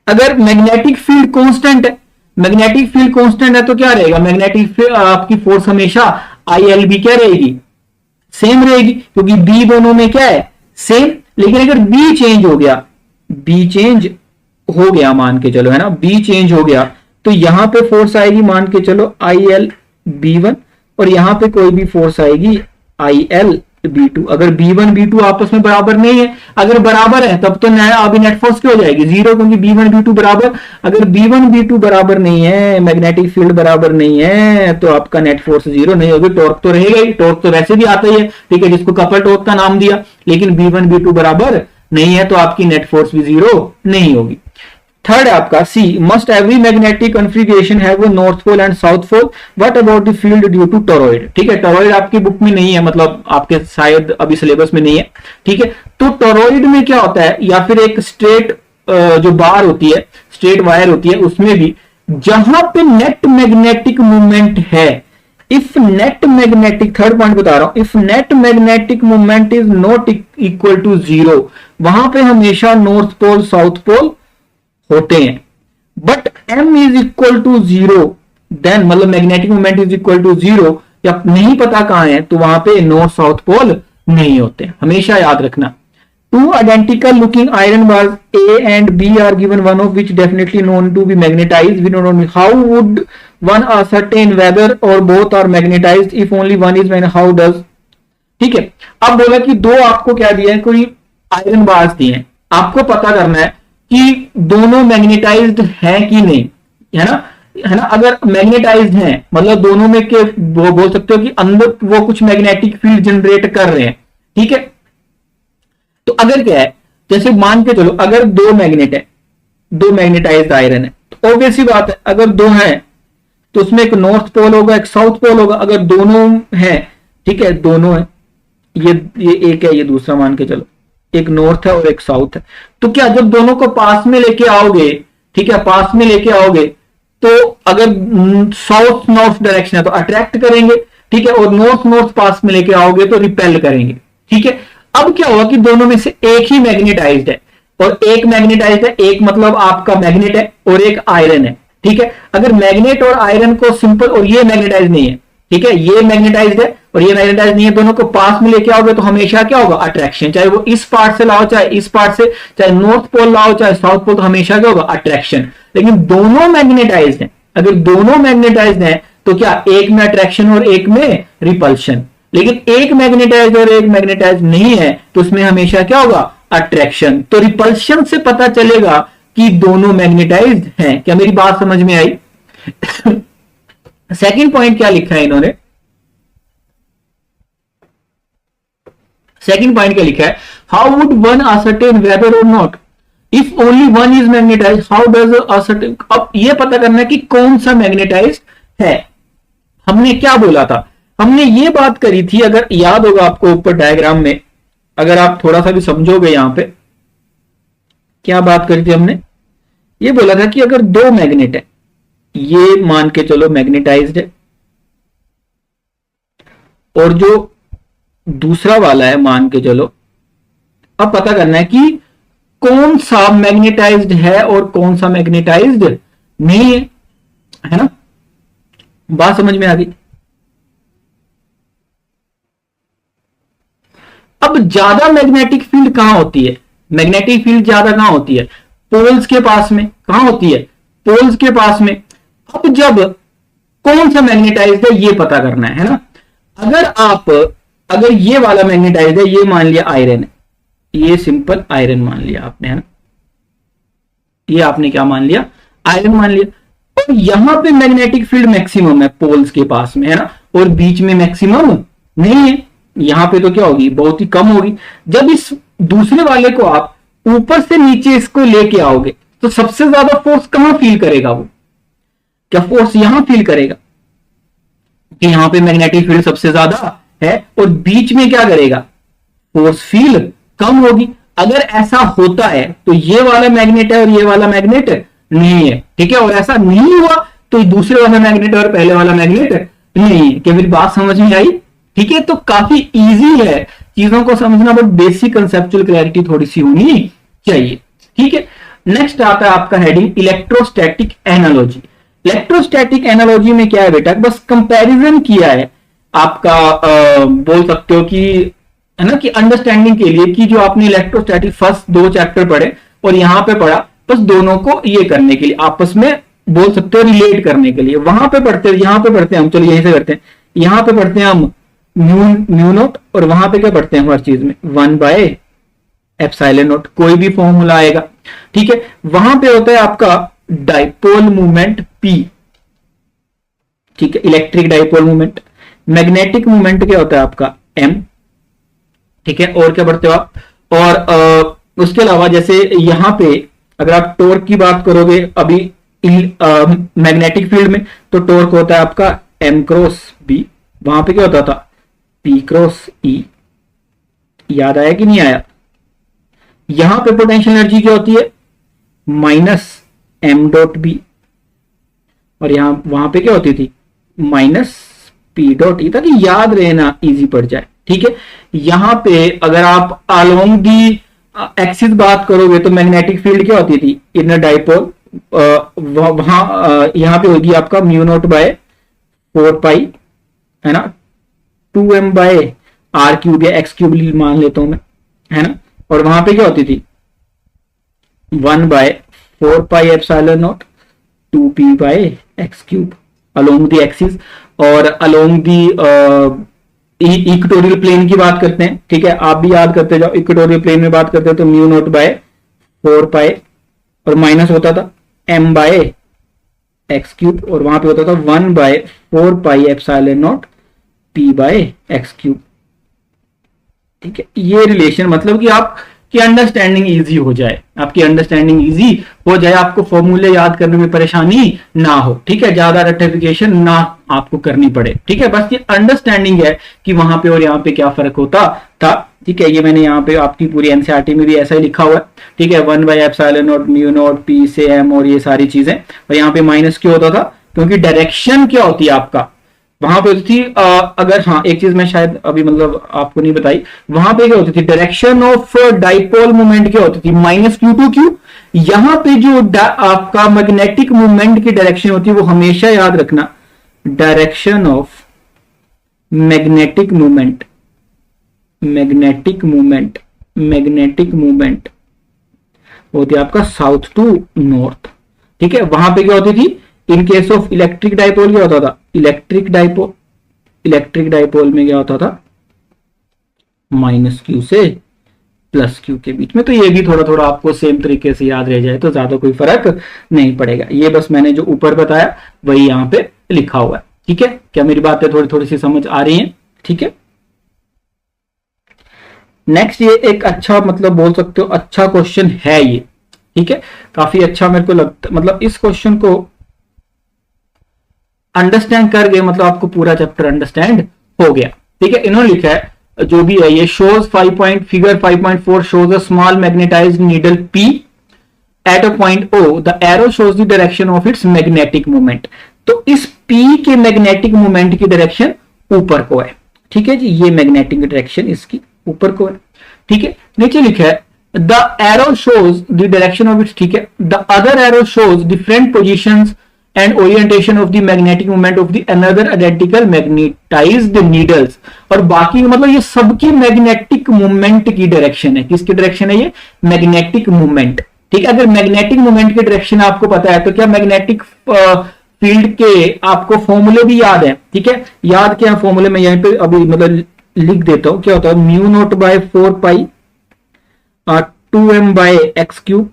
अगर मैग्नेटिक फील्ड कांस्टेंट है, मैग्नेटिक फील्ड कांस्टेंट है तो क्या रहेगा, मैग्नेटिक फील्ड आपकी फोर्स हमेशा आई एल बी क्या रहेगी, सेम रहेगी, क्योंकि बी दोनों में क्या है, सेम। लेकिन अगर बी चेंज हो गया, बी चेंज हो गया मान के चलो, है ना, बी चेंज हो गया तो यहां पे फोर्स आएगी मान के चलो आई एल बी वन, और यहां पे कोई भी फोर्स आएगी आई एल B2। अगर B1 B2 आपस में बराबर नहीं है, अगर बराबर है तब तो अभी नेट फोर्स क्या हो जाएगी, जीरो, क्योंकि B1 B2 बराबर, अगर B1 B2 बराबर नहीं है, मैग्नेटिक फील्ड बराबर नहीं है, तो आपका नेट फोर्स जीरो नहीं होगी, टॉर्क तो रहेगा ही, टॉर्क तो वैसे भी आता ही है, ठीक है, जिसको कपल टॉर्क का नाम दिया, लेकिन B1 B2 बराबर नहीं है तो आपकी नेट फोर्स भी जीरो नहीं होगी। थर्ड है आपका C, must every magnetic configuration have a north pole and south pole, what about the field due to toroid, ठीक है, टॉरॉइड आपकी बुक में नहीं है, मतलब आपके शायद अभी सिलेबस में नहीं है, ठीक है। तो टॉरॉइड में क्या होता है, या फिर एक स्ट्रेट जो बार होती है, स्ट्रेट वायर होती है, उसमें भी जहां पे नेट मैग्नेटिक मूवमेंट है, if net magnetic, third point बता रहा हूं, if net magnetic movement is not equal to zero, वहां पे हमेशा नॉर्थ पोल साउथ पोल होते हैं। But m is equal to zero, then मतलब magnetic moment is equal to zero, या नहीं पता कहां है तो वहां पे नॉर्थ साउथ पोल नहीं होते, हमेशा याद रखना। Two identical looking iron bars A and B are given, one of which definitely known to be magnetized, we don't know how would one ascertain whether or both are magnetized if only one is, how does, ठीक है। अब बोला कि दो आपको क्या दिया है, कोई आयरन बार्स दिए हैं, आपको पता करना है कि दोनों मैग्नेटाइज्ड हैं कि नहीं, है ना, है ना। अगर मैग्नेटाइज्ड हैं मतलब दोनों में के वो बोल सकते हो कि अंदर वो कुछ मैग्नेटिक फील्ड जनरेट कर रहे हैं, ठीक है। तो अगर क्या है, जैसे मान के चलो अगर दो मैग्नेट है, दो मैग्नेटाइज्ड आयरन है, तो ऑब्वियस सी बात है अगर दो हैं तो उसमें एक नॉर्थ पोल होगा एक साउथ पोल होगा। अगर दोनों हैं, ठीक है, दोनों है, ये एक है, ये दूसरा, मान के चलो एक नॉर्थ है और एक साउथ है, तो क्या जब दोनों को पास में लेके आओगे, ठीक है, पास में लेके आओगे तो अगर साउथ नॉर्थ डायरेक्शन है तो अट्रैक्ट करेंगे, ठीक है, और नॉर्थ नॉर्थ पास में लेके आओगे तो रिपेल करेंगे, ठीक है। अब क्या होगा कि दोनों में से एक ही मैग्नेटाइज्ड है, और एक मैग्नेटाइज्ड है, एक मतलब आपका मैग्नेट है और एक आयरन है, ठीक है। अगर मैग्नेट और आयरन को सिंपल, और ये मैग्नेटाइज नहीं है, ठीक है, ये मैग्नेटाइज्ड है और ये मैग्नेटाइज नहीं है, दोनों को पास में लेके आओगे तो हमेशा क्या होगा, अट्रैक्शन, चाहे वो इस पार्ट से लाओ चाहे इस पार्ट से, चाहे नॉर्थ पोल लाओ चाहे साउथ पोल, तो हमेशा क्या होगा, अट्रैक्शन। लेकिन दोनों मैग्नेटाइज्ड हैं, अगर दोनों मैग्नेटाइज्ड हैं तो क्या एक में अट्रैक्शन और एक में रिपल्शन, लेकिन एक मैग्नेटाइज्ड और एक मैग्नेटाइज्ड नहीं है तो उसमें हमेशा क्या होगा, अट्रैक्शन। तो रिपल्शन से पता चलेगा कि दोनों मैग्नेटाइज्ड हैं। क्या मेरी बात समझ में आई? सेकंड पॉइंट क्या लिखा है इन्होंने, सेकंड पॉइंट क्या लिखा है, how would one ascertain whether और not if only one is magnetize, how does ascertain. अब ये पता करना है कि कौन सा मैग्नेटाइज है। हमने क्या बोला था, हमने ये बात करी थी, अगर याद होगा आपको ऊपर डायग्राम में, अगर आप थोड़ा सा भी समझोगे, यहां पे क्या बात करी थी हमने, ये बोला था कि अगर दो मैग्नेट है, ये मान के चलो मैग्नेटाइज्ड है, और जो दूसरा वाला है मान के चलो, अब पता करना है कि कौन सा मैग्नेटाइज्ड है और कौन सा मैग्नेटाइज्ड नहीं है ना? बात समझ में आ गई? अब ज्यादा मैग्नेटिक फील्ड कहां होती है? मैग्नेटिक फील्ड ज्यादा कहां होती है? पोल्स के पास में। कहां होती है? पोल्स के पास में। अब जब कौन सा मैग्नेटाइज्ड है ये पता करना है ना? अगर ये वाला मैग्नेटाइज्ड है, ये मान लिया आयरन है, ये सिंपल आयरन मान लिया आपने, है ना? ये आपने क्या मान लिया? आयरन मान लिया। और यहां पे मैग्नेटिक फील्ड मैक्सिमम है पोल्स के पास में, है ना? और बीच में मैक्सिमम नहीं है। यहां पे तो क्या होगी? बहुत ही कम होगी। जब इस दूसरे वाले को आप ऊपर से नीचे इसको लेके आओगे तो सबसे ज्यादा फोर्स कहां फील करेगा? वो क्या फोर्स यहां फील करेगा कि यहां पे मैग्नेटिक फील्ड सबसे ज्यादा है और बीच में क्या करेगा? फोर्स फील कम होगी। अगर ऐसा होता है तो ये वाला मैग्नेट है और ये वाला मैग्नेट नहीं है, ठीक है? और ऐसा नहीं हुआ तो दूसरे वाला मैग्नेट और पहले वाला मैग्नेट नहीं है। क्या मेरी बात समझ में आई? ठीक है, तो काफी इजी है चीजों को समझना, बट बेसिक कंसेप्चुअल क्लैरिटी थोड़ी सी होनी चाहिए। ठीक है, नेक्स्ट आता है आपका heading electrostatic analogy. Electrostatic analogy में क्या है बेटा? बस कंपैरिजन किया है आपका, बोल सकते हो कि, है ना, कि अंडरस्टैंडिंग के लिए कि जो आपने इलेक्ट्रोस्टैटिक फर्स्ट 2 चैप्टर पढ़े और यहां पे पढ़ा, बस दोनों को ये करने के लिए, आपस में बोल सकते हो रिलेट करने के लिए। वहां पे पढ़ते हैं, यहां पे पढ़ते हैं हम, चलो यहीं से करते हैं। यहां पे पढ़ते हैं हम म्यू नोट और वहां पे क्या पढ़ते हैं हर चीज में? 1/एप्सिलॉन नोट, कोई भी फॉर्मूला आएगा। ठीक है, वहां पे होता है आपका डाइपोल मूवमेंट P। ठीक है, electric dipole movement. Magnetic movement क्या होता है आपका? M। ठीक है, और क्या पढ़ते हो आप? और उसके अलावा जैसे यहां पे अगर आप टॉर्क की बात करोगे अभी मैग्नेटिक फील्ड में, तो टॉर्क होता है आपका M क्रॉस B। वहां पे क्या होता था? P cross E। याद आया कि नहीं आया? यहां पे पोटेंशियल एनर्जी क्या होती है? Minus M dot B। और यहां वहां पे क्या होती थी? माइनस P डॉट E, ताकि याद रहना इजी पड़ जाए। ठीक है, यहां पे अगर आप अलोंग दी एक्सिस बात करोगे तो मैग्नेटिक फील्ड क्या होती थी? Inner dipole. वहां यहां पे होगी आपका म्यू नोट बाय 4 पाई, है ना, 2m बाय r क्यूब या x क्यूब मान लेता हूं मैं, है ना? और वहां पे क्या होती थी? 1/4 pi epsilon naught 2p by x cube along the axis. और अलोंग द इक्वेटोरियल प्लेन की बात करते हैं, ठीक है, आप भी याद करते जाओ। इक्वेटोरियल प्लेन में बात करते हैं तो म्यू नोट बाय 4 पाई और माइनस होता था m बाय x क्यूब, और वहां पे होता था 1/4 pi epsilon naught p by x cube. ठीक है, ये रिलेशन मतलब कि आपकी अंडरस्टैंडिंग इजी हो जाए, आपकी अंडरस्टैंडिंग इजी हो जाए, आपको फॉर्मूले याद करने में परेशानी ना हो। ठीक है, ज्यादा रेक्टिफिकेशन ना आपको करनी पड़े। ठीक है, बस ये अंडरस्टैंडिंग है कि वहां पे और यहाँ पे क्या फर्क होता था। ठीक है, ये मैंने यहाँ पे आपकी पूरी एनसीईआरटी में भी ऐसा ही लिखा हुआ है। ठीक है, 1/एप्सिलॉन नॉट म्यू नॉट P से M और ये सारी चीजें। और यहाँ पे माइनस क्यों होता था? क्योंकि डायरेक्शन क्या होती है आपका? वहां पे होती थी अगर, हाँ, एक चीज मैं शायद अभी मतलब आपको नहीं बताई, वहां पे क्या होती थी? डायरेक्शन ऑफ डाइपोल मूवमेंट क्या होती थी? -q2q। यहां पे जो आपका मैग्नेटिक मूवमेंट की डायरेक्शन होती है वो हमेशा याद रखना, डायरेक्शन ऑफ मैग्नेटिक मूवमेंट होती है आपका साउथ टू नॉर्थ। ठीक है, वहां पे क्या होती थी? इन केस ऑफ इलेक्ट्रिक डाइपोल क्या होता था? इलेक्ट्रिक डाइपोल में क्या होता था? -q से +q के बीच में। तो ये भी थोड़ा थोड़ा आपको सेम तरीके से याद रह जाए तो ज्यादा कोई फर्क नहीं पड़ेगा। ये बस मैंने जो ऊपर बताया वही यहाँ पे लिखा हुआ है। ठीक है, क्या मेरी बातें थोड़ी थोड़ी सी समझ आ रही हैं? ठीक है, नेक्स्ट ये एक अच्छा मतलब बोल सकते हो अच्छा क्वेश्चन है ये। ठीक है, काफी अच्छा मेरे को लगता, मतलब इस क्वेश्चन को अंडरस्टैंड कर गए मतलब आपको पूरा चैप्टर अंडरस्टैंड हो गया। ठीक है, इन्होंने लिखा है जो भी है ये shows figure 5.4 shows a small magnetised needle P at a point O, the arrow shows the direction of its magnetic movement. तो इस P के मैग्नेटिक मूवमेंट की डायरेक्शन ऊपर को है। ठीक है जी, ये मैग्नेटिक डायरेक्शन इसकी ऊपर को है। ठीक है, नीचे लिखा है the arrow shows the direction of its, ठीक है, the other arrow shows different positions and orientation of the magnetic movement of the another identical magnetised needles. और बाकी मतलब ये सबकी मैग्नेटिक मूवमेंट की डायरेक्शन है। किसकी डायरेक्शन है ये? Magnetic movement. ठीक है, अगर मैग्नेटिक मूवमेंट की डायरेक्शन आपको पता है तो क्या मैग्नेटिक फील्ड के आपको फॉर्मूले भी याद है? ठीक है, याद क्या फॉर्मूले में यहां पे अभी मतलब लिख देता हूं। क्या होता है? म्यू नोट बाय 4 पाई 2m बाय एक्स क्यूब।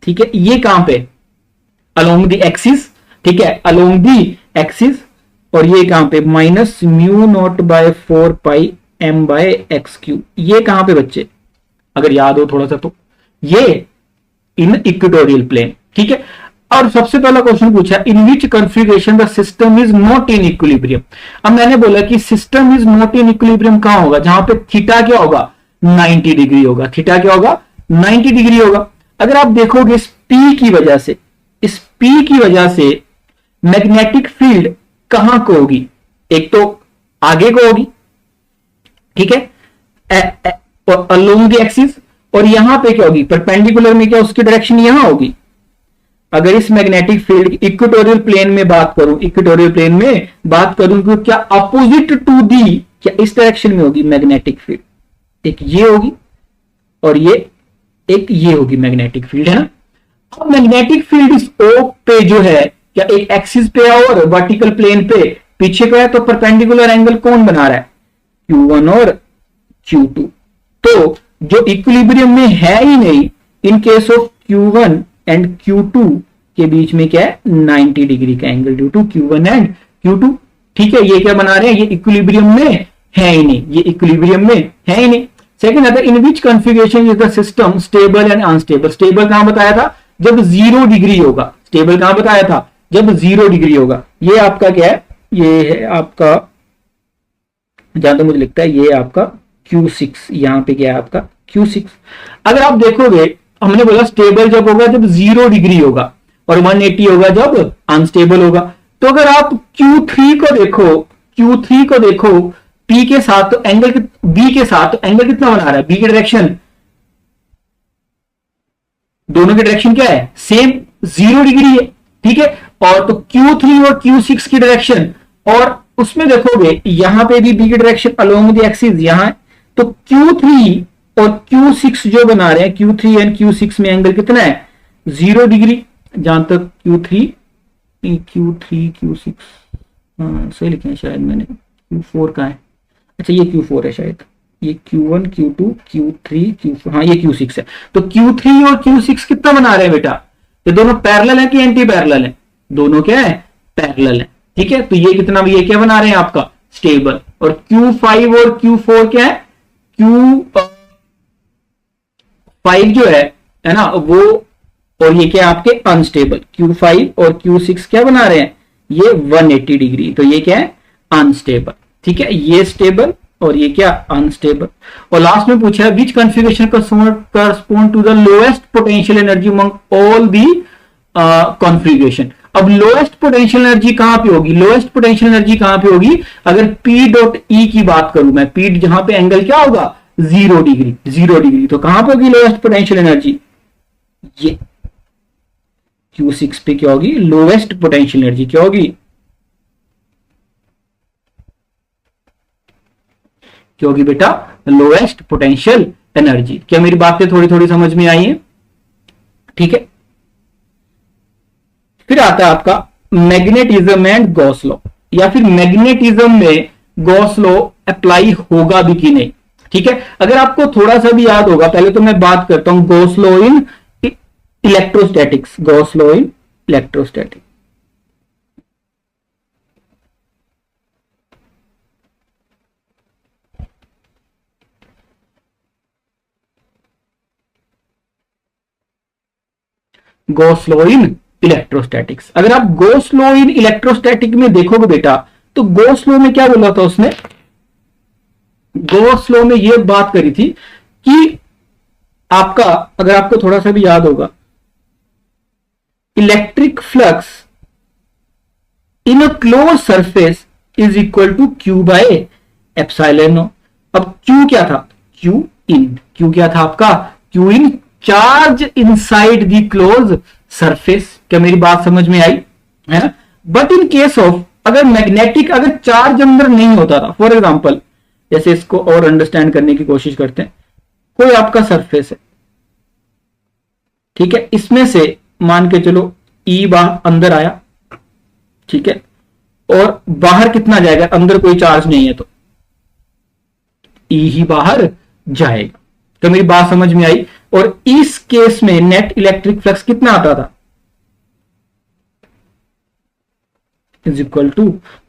ठीक है, ये कहां पे? Along the axis. ठीक है, अलोंग द एक्सिस। और ये कहां पे? माइनस म्यू नोट बाय 4 पाई m बाय एक्स क्यूब। ये कहां पे बच्चे, अगर याद हो थोड़ा सा तो? ये इन इक्वेटोरियल प्लेन। ठीक है, और सबसे पहला क्वेश्चन पूछा in which configuration the system is not in equilibrium. अब मैंने बोला कि system is not in equilibrium कहां होगा? जहां पे थीटा क्या होगा? 90 डिग्री होगा। थीटा क्या होगा? 90 डिग्री होगा। अगर आप देखोगे इस P की वजह से, इस P की वजह से मैग्नेटिक फील्ड कहां को होगी? एक तो आगे को होगी, ठीक है, अलोंग द एक्सिस। और यहां पे क्या होगी? परपेंडिकुलर में क्या उसकी डायरेक्शन यहां होगी। अगर इस मैग्नेटिक फील्ड इक्वेटोरियल प्लेन में बात करूं, इक्वेटोरियल प्लेन में बात करूं तो क्या अपोजिट टू दी, क्या इस डायरेक्शन में होगी मैग्नेटिक फील्ड? एक ये होगी और ये एक ये होगी मैग्नेटिक फील्ड, है ना। अब मैग्नेटिक फील्ड इस ओ पे जो है क्या एक एक्सिस पे है और वर्टिकल प्लेन पे पीछे को है, तो परपेंडिकुलर एंगल कौन बना रहा है? Q1 और Q2। तो जो इक्विलिब्रियम में है ही नहीं, इन case of Q1 and Q2 के बीच में क्या है? 90 डिग्री का angle due to Q1 and Q2। ठीक है, ये क्या बना रहे हैं? ये इक्विलिब्रियम में है ही नहीं, ये इक्विलिब्रियम में है ही नहीं। सेकंड आता है in which configuration is the system stable and unstable. Stable कहां बताया था? जब 0 डिग्री होगा। स्टेबल कहां बताया था? जब 0 डिग्री होगा। ये आपका क्या है? ये है आपका, जहां तो मुझे लगता है ये आपका Q6, यहां पे क्या है आपका Q6। अगर आप देखोगे, हमने बोला स्टेबल जब होगा जब 0 डिग्री होगा और 180 होगा जब अनस्टेबल होगा। तो अगर आप Q3 को देखो, Q3 को देखो P के साथ तो एंगल, B के साथ तो एंगल कितना बना रहा है? B की डायरेक्शन, दोनों की डायरेक्शन क्या है? सेम 0 डिग्री है। ठीक है, और तो Q3 और Q6 की डायरेक्शन, और उसमें देखोगे यहां पे भी B की डायरेक्शन अलोंग द एक्सिस यहां है। तो Q3 और Q6 जो बना रहे हैं, Q3 एंड Q6 में एंगल कितना है? 0 डिग्री। जहां तक Q3 Q6 सही लिखे हैं शायद मैंने, Q4 का है। अच्छा ये Q4 है शायद, ये Q1 Q2 Q3 Q4, हाँ ये Q6 है। तो Q3 और Q6 कितना बना रहे हैं बेटा? ये दोनों पैरेलल है कि एंटी पैरेलल है? दोनों क्या है? पैरेलल है। ठीक है, तो ये कितना, ये क्या बना रहे हैं आपका? स्टेबल। और Q5 और Q4 क्या है? Q5 जो है ना वो, और ये क्या आपके अनस्टेबल। Q5 और Q6 क्या बना रहे हैं? ये 180 डिग्री। तो ये क्या है? अनस्टेबल। ठीक है, ये स्टेबल और ये क्या? अनस्टेबल। और लास्ट में पूछा है which configuration correspond to the lowest potential energy among all the configuration. अब लोएस्ट पोटेंशियल एनर्जी कहां पे होगी? लोएस्ट पोटेंशियल एनर्जी कहां पे होगी? अगर P डॉट E की बात करूं मैं, P जहां पे एंगल क्या होगा? 0 डिग्री। 0 डिग्री तो कहां पे होगी लोएस्ट पोटेंशियल एनर्जी? ये Q6 पे क्या होगी? लोएस्ट पोटेंशियल एनर्जी क्या होगी? क्या होगी बेटा? Lowest potential energy. क्या मेरी बातें थोड़ी थोड़ी समझ में आई है? ठीक है, फिर आता है आपका मैग्नेटिज्म एंड गॉस लॉ, या फिर मैग्नेटिज्म में गॉस लॉ अप्लाई होगा भी कि नहीं। ठीक है, अगर आपको थोड़ा सा भी याद होगा, पहले तो मैं बात करता हूं Gauss law in electrostatics. Gauss law in electrostatics, Gauss law in electrostatics. अगर आप गॉस लॉ इन इलेक्ट्रोस्टैटिक में देखोगे बेटा, तो गॉस लॉ में क्या बोला था उसने? गॉस लॉ में यह बात करी थी कि आपका, अगर आपको थोड़ा सा भी याद होगा, electric flux in a close surface is equal to Q by epsilon naught. अब Q क्या था, Q इन, Q क्या था आपका, Q in charge inside the close surface. क्या मेरी बात समझ में आई, है ना। बट इन केस ऑफ अगर मैग्नेटिक, अगर चार्ज अंदर नहीं होता था, फॉर एग्जांपल जैसे इसको और अंडरस्टैंड करने की कोशिश करते हैं, कोई आपका सरफेस है, ठीक है, इसमें से मान के चलो ई बाहर अंदर आया, ठीक है, और बाहर कितना जाएगा, अंदर कोई चार्ज नहीं है तो ई ही बाहर जाएगा। तो मेरी बात समझ में आई। और इस केस में नेट इलेक्ट्रिक फ्लक्स कितना आता था, इज इक्वल टू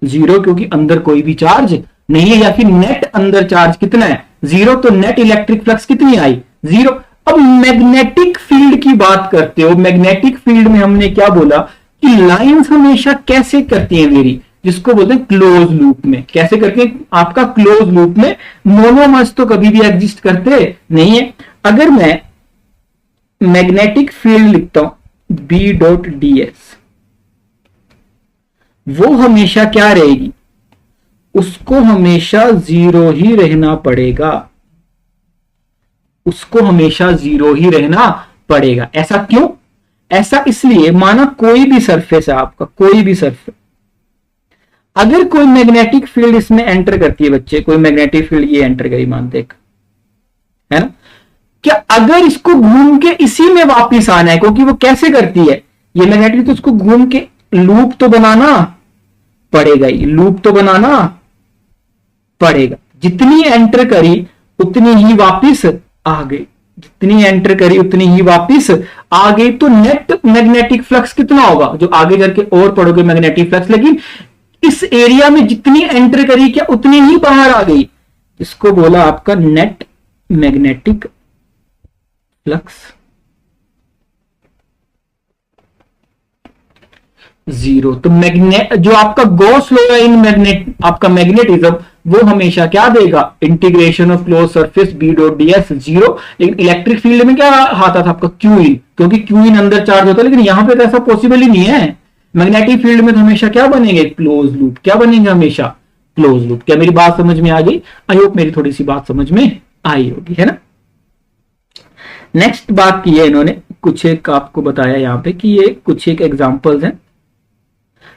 0, क्योंकि अंदर कोई भी चार्ज नहीं है, या फिर नेट अंदर चार्ज कितना है, 0, तो नेट इलेक्ट्रिक फ्लक्स कितनी आई, 0। अब मैग्नेटिक फील्ड की बात करते हो, मैग्नेटिक फील्ड में हमने क्या बोला कि लाइंस हमेशा कैसे करती हैं वेरी, जिसको बोलते हैं क्लोज लूप में। कैसे करते हैं आपका, क्लोज लूप में मोनोमर्स तो कभी भी एग्जिस्ट करते नहीं है। अगर मैं मैग्नेटिक फील्ड लिखता हूं बी डॉट डी एस, वो हमेशा क्या रहेगी, उसको हमेशा 0 ही रहना पड़ेगा, उसको हमेशा 0 ही रहना पड़ेगा। ऐसा क्यों, ऐसा इसलिए, माना कोई भी सरफेस है आपका, कोई भी सरफेस, अगर कोई मैग्नेटिक फील्ड इसमें एंटर करती है बच्चे, कोई मैग्नेटिक फील्ड ये एंटर करी मानते है ना, क्या अगर इसको घूम के इसी में वापस आना है, क्योंकि वो कैसे करती है ये मैग्नेटिक, तो उसको घूम के लूप तो बनाना पड़ेगा ही, लूप तो बनाना पड़ेगा। जितनी एंटर करी उतनी ही वापस आ गई, जितनी एंटर करी उतनी ही वापस आ गई। तो नेट मैग्नेटिक फ्लक्स कितना होगा, जो आगे करके और पढ़ोगे मैग्नेटिक फ्लक्स, लेकिन इस एरिया में जितनी एंटर करी क्या उतनी ही बाहर आ गई, इसको बोला आपका नेट मैग्नेटिक फ्लक्स 0। तो मैग्नेट जो आपका गॉस लॉ है इन मैग्नेट, आपका मैग्नेटिज्म, वो हमेशा क्या देगा, integration of close surface B dot D S 0। लेकिन इलेक्ट्रिक फील्ड में क्या आता था आपका क्यू इन, क्योंकि क्यू इन अंदर चार्ज होता है, लेकिन यहां पे तो ऐसा पॉसिबल ही नहीं है। मैग्नेटिक फील्ड में तो हमेशा क्या बनेंगे, क्लोज लूप, क्या बनेंगे हमेशा, क्लोज लूप। क्या मेरी बात समझ में आ गई, आई होप मेरी थोड़ी सी बात समझ में आई होगी, है ना। नेक्स्ट बात की है इन्होंने, कुछ एक आपको बताया यहां पे कि ये कुछ एक एग्जांपल्स हैं,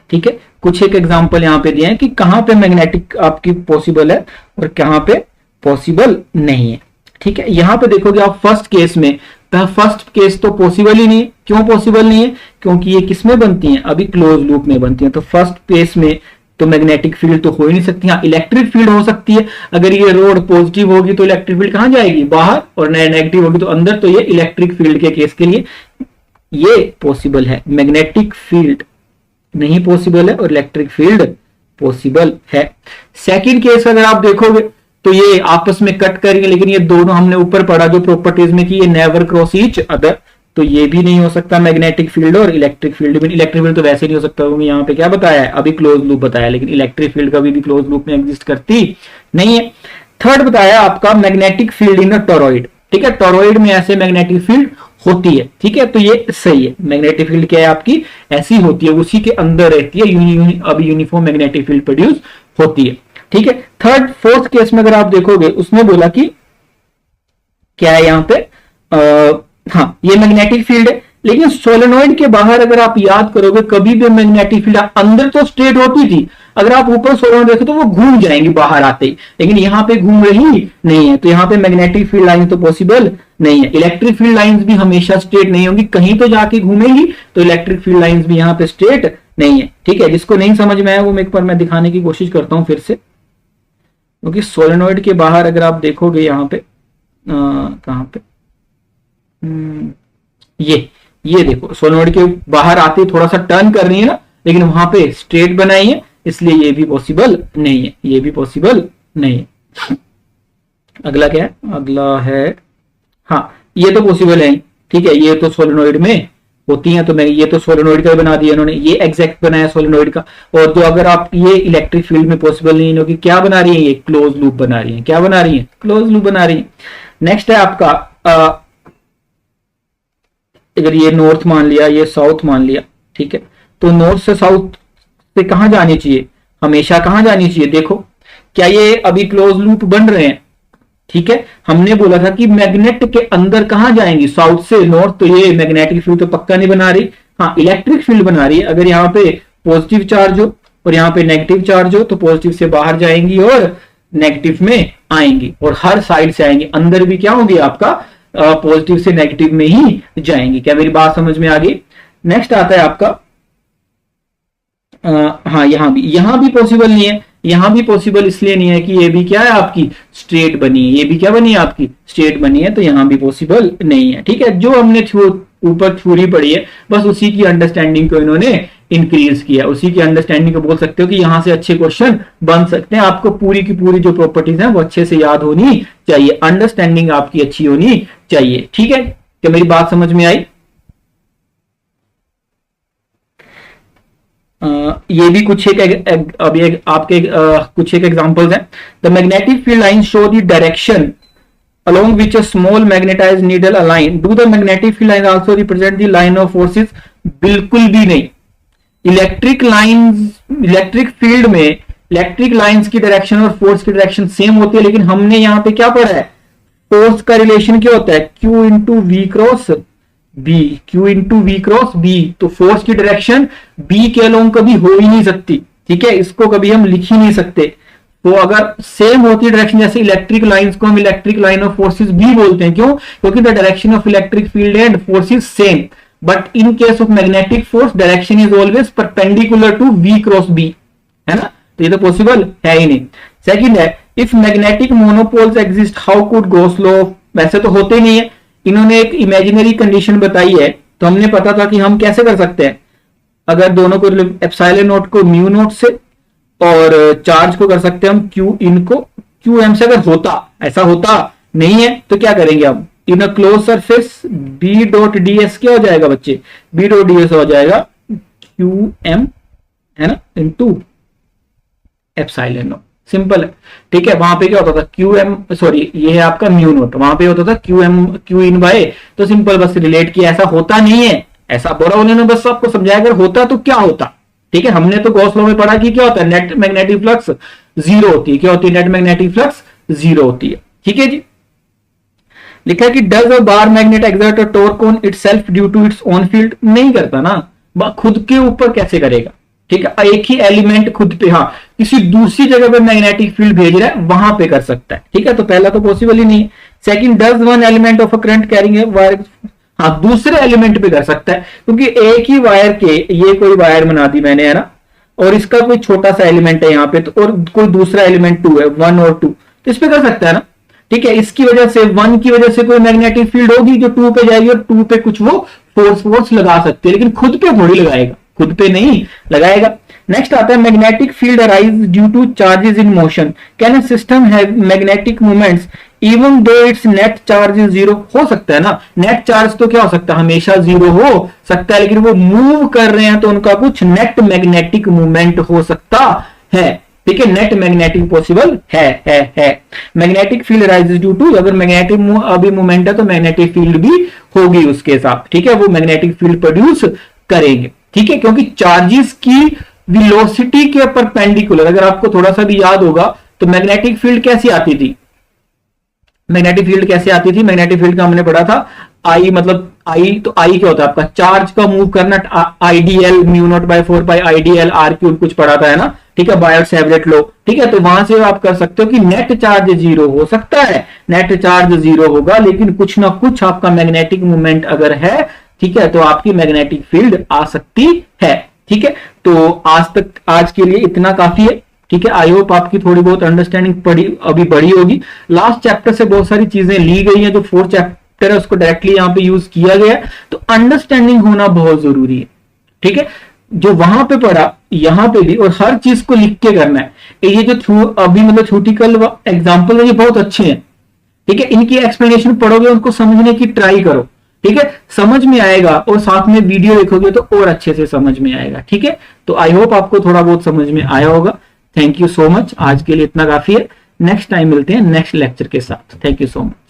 ठीक है, कुछ एक एग्जांपल यहां पे दिए हैं कि कहां पे मैग्नेटिक आपकी पॉसिबल है और कहां पे पॉसिबल नहीं है, ठीक है। यहां पे देखोगे आप फर्स्ट केस में, फर्स्ट केस तो पॉसिबल ही नहीं है। क्यों पॉसिबल नहीं है, क्योंकि ये किस में बनती हैं, अभी क्लोज लूप में बनती हैं। तो फर्स्ट केस में तो मैग्नेटिक फील्ड तो हो ही नहीं सकती। हाँ, इलेक्ट्रिक फील्ड हो सकती है, अगर ये रोड पॉजिटिव होगी तो इलेक्ट्रिक फील्ड कहां जाएगी, बाहर, और नेगेटिव होगी तो अंदर। तो ये इलेक्ट्रिक फील्ड के केस के लिए ये पॉसिबल है, मैग्नेटिक फील्ड नहीं पॉसिबल है और इलेक्ट्रिक फील्ड पॉसिबल है। सेकंड केस अगर आप देखोगे तो ये आपस में कट करेंगे, लेकिन ये दोनों हमने ऊपर पढ़ा जो प्रॉपर्टीज में कि ये नेवर क्रॉस ईच अदर, तो ये भी नहीं हो सकता मैग्नेटिक फील्ड और इलेक्ट्रिक फील्ड भी। इलेक्ट्रिक फील्ड तो वैसे नहीं हो सकता, क्योंकि यहाँ पे क्या बताया है, अभी क्लोज लूप बताया, लेकिन इलेक्ट्रिक फील्ड कभी भी क्लोज लूप में एग्जिस्ट करती नहीं है। थर्ड बताया आपका मैग्नेटिक फील्ड इन अ टॉरॉइड, ठीक है, टॉरॉइड में ऐसे मैग्नेटिक फील्ड होती है, ठीक है, तो ये सही है। मैग्नेटिक फील्ड क्या है आपकी, ऐसी होती है, उसी के अंदर रहती है, अभी यूनिफॉर्म मैग्नेटिक फील्ड प्रोड्यूस होती है, ठीक है। थर्ड फोर्थ केस में अगर आप देखोगे उसमें बोला कि क्या है यहाँ पे, हाँ ये मैग्नेटिक फील्ड है, लेकिन सोलेनॉइड के बाहर अगर आप याद करोगे कभी भी मैग्नेटिक फील्ड अंदर तो स्ट्रेट होती थी, अगर आप ऊपर सोलेनॉइड देखो तो वो घूम जाएंगी बाहर आते ही, लेकिन यहाँ पे घूम रही नहीं है, तो यहाँ पे मैग्नेटिक फील्ड लाइन तो पॉसिबल नहीं है। इलेक्ट्रिक फील्ड लाइंस भी हमेशा स्ट्रेट नहीं होंगी, कहीं तो जाके घूमेंगी, तो इलेक्ट्रिक फील्ड लाइंस भी यहाँ पे स्ट्रेट नहीं है, ठीक है। जिसको नहीं समझ में आया वो एक बार मैं दिखाने की कोशिश करता हूं फिर से, क्योंकि सोलेनॉइड के बाहर अगर आप देखोगे यहाँ पे कहां पे, ये देखो सोलेनॉइड के बाहर आते थोड़ा सा टर्न कर रही है ना, लेकिन वहां पे स्ट्रेट बनाई है, इसलिए ये भी पॉसिबल नहीं है, ये भी पॉसिबल नहीं है। अगला क्या है, अगला है, हाँ ये तो पॉसिबल है, ठीक है, ये तो सोलेनॉइड में होती हैं, तो मैं ये तो सोलेनॉइड का बना दिया इन्होंने, ये एग्जैक्ट बनाया सोलेनॉइड का। और जो अगर आप ये इलेक्ट्रिक फील्ड में पॉसिबल नहीं होगी, क्या बना रही है, ये क्लोज लूप बना रही है, क्या बना रही है, क्लोज लूप बना रही है। नेक्स्ट है आपका अगर ये नॉर्थ मान लिया, ये साउथ मान लिया, ठीक है, तो नॉर्थ से साउथ से कहां जानी चाहिए, हमेशा कहां जानी चाहिए, देखो क्या ये अभी क्लोज लूप बन रहे हैं? ठीक है, हमने बोला था कि मैग्नेट के अंदर कहां जाएंगी, साउथ से नॉर्थ, तो ये मैग्नेटिक फील्ड तो पक्का नहीं बना रही, हाँ इलेक्ट्रिक फील्ड बना रही है। अगर यहाँ पे पॉजिटिव चार्ज हो और यहाँ पे नेगेटिव चार्ज हो तो पॉजिटिव से बाहर जाएंगी और नेगेटिव में आएंगी, और हर साइड से आएंगी, अंदर भी क्या होगी आपका पॉजिटिव से नेगेटिव में ही जाएंगी। क्या मेरी बात समझ में आ गई? नेक्स्ट आता है आपका हाँ, यहां भी पॉसिबल नहीं है। यहां भी पॉसिबल इसलिए नहीं है कि ये भी क्या है आपकी स्ट्रेट बनी है, ये भी क्या बनी है आपकी स्ट्रेट बनी है, तो यहां भी पॉसिबल नहीं है। ठीक है, जो हमने ऊपर थ्योरी पढ़ी है बस उसी की अंडरस्टैंडिंग को इन्होंने इंक्रीज किया, उसी की अंडरस्टैंडिंग को बोल सकते हो कि यहां से अच्छे क्वेश्चन बन सकते हैं। आपको पूरी की पूरी जो प्रॉपर्टीज हैं वो अच्छे से याद होनी चाहिए, अंडरस्टैंडिंग आपकी अच्छी होनी चाहिए। ठीक है, क्या मेरी बात समझ में आई? ये भी कुछ अभी आपके कुछ एक एग्जांपल्स हैं। The magnetic field line show the direction along which a small magnetized needle align. Do the magnetic field lines also represent the line of forces? बिल्कुल भी नहीं। इलेक्ट्रिक फील्ड में इलेक्ट्रिक लाइंस की डायरेक्शन और force की direction same होती है, लेकिन हमने यहां पे क्या पढ़ा है, फोर्स का रिलेशन क्या होता है, Q into V cross B, Q into V cross B. तो फोर्स की डायरेक्शन बी के अलोंग कभी हो ही नहीं सकती। ठीक है, इसको कभी हम लिख ही नहीं सकते। तो अगर सेम होती है डायरेक्शन, जैसे इलेक्ट्रिक लाइंस को हम इलेक्ट्रिक लाइन ऑफ फोर्सेस भी बोलते हैं, क्यों? क्योंकि the direction of electric field and force is same, but in case of magnetic force direction is always perpendicular to V cross B, है ना? तो ये तो पॉसिबल है ही नहीं। सेकंड है, if magnetic monopoles exist how could Gauss law? वैसे तो होते नहीं है, इन्होंने एक इमेजिनरी कंडीशन बताई है, तो हमने पता था कि हम कैसे कर सकते हैं, अगर दोनों को एप्सिलॉन नॉट को म्यू नॉट से और चार्ज को कर सकते हैं हम क्यू इन को क्यू एम से। अगर होता, ऐसा होता नहीं है तो क्या करेंगे हम, in a close surface B dot D S क्या हो जाएगा बच्चे, बी डॉट डी एस हो जाएगा क्यू एम, है ना, इनटू एप्सिलॉन नॉट। सिंपल है। ठीक है, वहां पे क्या होता था क्यू एम, सॉरी ये है आपका म्यू नॉट, वहां पे होता था Q M Q in by, तो सिंपल बस रिलेट किया। ऐसा होता नहीं है, ऐसा बोला उन्होंने, बस आपको समझाया अगर होता तो क्या होता। ठीक है, हमने तो गॉस लॉ में पढ़ा कि क्या होता है, नेट मैग्नेटिक फ्लक्स जीरो होती है। क्या होती है? नेट मैग्नेटिक फ्लक्स जीरो होती है। ठीक है जी, लिखा है कि does a bar magnet exert a torque on itself due to its own field? नहीं करता ना, खुद के ऊपर कैसे करेगा। ठीक है, एक ही एलिमेंट खुद पे, हाँ किसी दूसरी जगह पे मैग्नेटिक फील्ड भेज रहा है वहां पे कर सकता है। ठीक है, तो पहला तो पॉसिबल ही नहीं है। Second, does one element of a current carrying a wire? हाँ, दूसरे एलिमेंट पे कर सकता है, क्योंकि एक ही वायर के, ये कोई वायर बना दी मैंने, है ना, और इसका कोई छोटा सा एलिमेंट है यहाँ पे, तो और कोई दूसरा एलिमेंट 2 है, 1 और 2, तो इस पे कर सकता है ना। ठीक है, इसकी वजह से 1 की वजह से कोई मैग्नेटिक फील्ड होगी जो 2 पे जाएगी, और 2 पे कुछ वो फोर्स लगा सकते हैं, लेकिन खुद पे थोड़ी लगाएगा, खुद पे नहीं लगाएगा। नेक्स्ट आता है, magnetic field arise due two charges in motion. Can a system have magnetic movements even though it's net charge is zero? हो सकता है ना, नेट चार्ज तो क्या हो सकता है, हमेशा जीरो हो सकता है, लेकिन वो मूव कर रहे हैं तो उनका कुछ नेट मैग्नेटिक मूवमेंट हो सकता है। ठीक है, नेट मैग्नेटिक पॉसिबल है। Magnetic field arises due to, अगर मैग्नेटिक अभी मूवमेंट है तो मैग्नेटिक फील्ड भी होगी उसके साथ। ठीक है, वो मैग्नेटिक फील्ड प्रोड्यूस करेंगे। ठीक है, क्योंकि चार्जेस की वेलोसिटी के परपेंडिकुलर, अगर आपको थोड़ा सा भी याद होगा तो मैग्नेटिक फील्ड कैसी आती थी, मैग्नेटिक फील्ड कैसे आती थी, मैग्नेटिक फील्ड का हमने पढ़ा था आई, मतलब आई, तो आई क्या होता है आपका, चार्ज का मूव करना, IDL mu naught by 4 pi IDL r cube कुछ पढ़ा था, है ना। ठीक है, बायोट-सैवरेट लॉ। ठीक है, तो वहां से आप कर सकते हो कि नेट चार्ज जीरो हो सकता है, नेट चार्ज जीरो होगा, लेकिन कुछ ना कुछ आपका मैग्नेटिक मूवमेंट अगर है, ठीक है, तो आपकी मैग्नेटिक फील्ड आ सकती है। ठीक है, तो आज के लिए इतना काफी है। ठीक है, आई होप आपकी थोड़ी बहुत अंडरस्टैंडिंग अभी बढ़ी होगी। लास्ट चैप्टर से बहुत सारी चीजें ली गई हैं, जो 4th चैप्टर है उसको डायरेक्टली यहाँ पे यूज किया गया है, तो अंडरस्टैंडिंग होना बहुत जरूरी है। ठीक है, जो वहां पे पढ़ा यहाँ पे भी, और हर चीज को लिख के करना है। ये जो अभी मतलब थ्योरेटिकल एग्जाम्पल है ये बहुत अच्छे हैं। ठीक है, इनकी एक्सप्लेनेशन पढ़ोगे, उनको समझने की ट्राई करो। ठीक है, समझ में आएगा, और साथ में वीडियो देखोगे तो और अच्छे से समझ में आएगा। ठीक है, तो आई होप आपको थोड़ा बहुत समझ में आया होगा। थैंक यू सो मच, आज के लिए इतना काफी है। नेक्स्ट टाइम मिलते हैं नेक्स्ट लेक्चर के साथ। Thank you so much.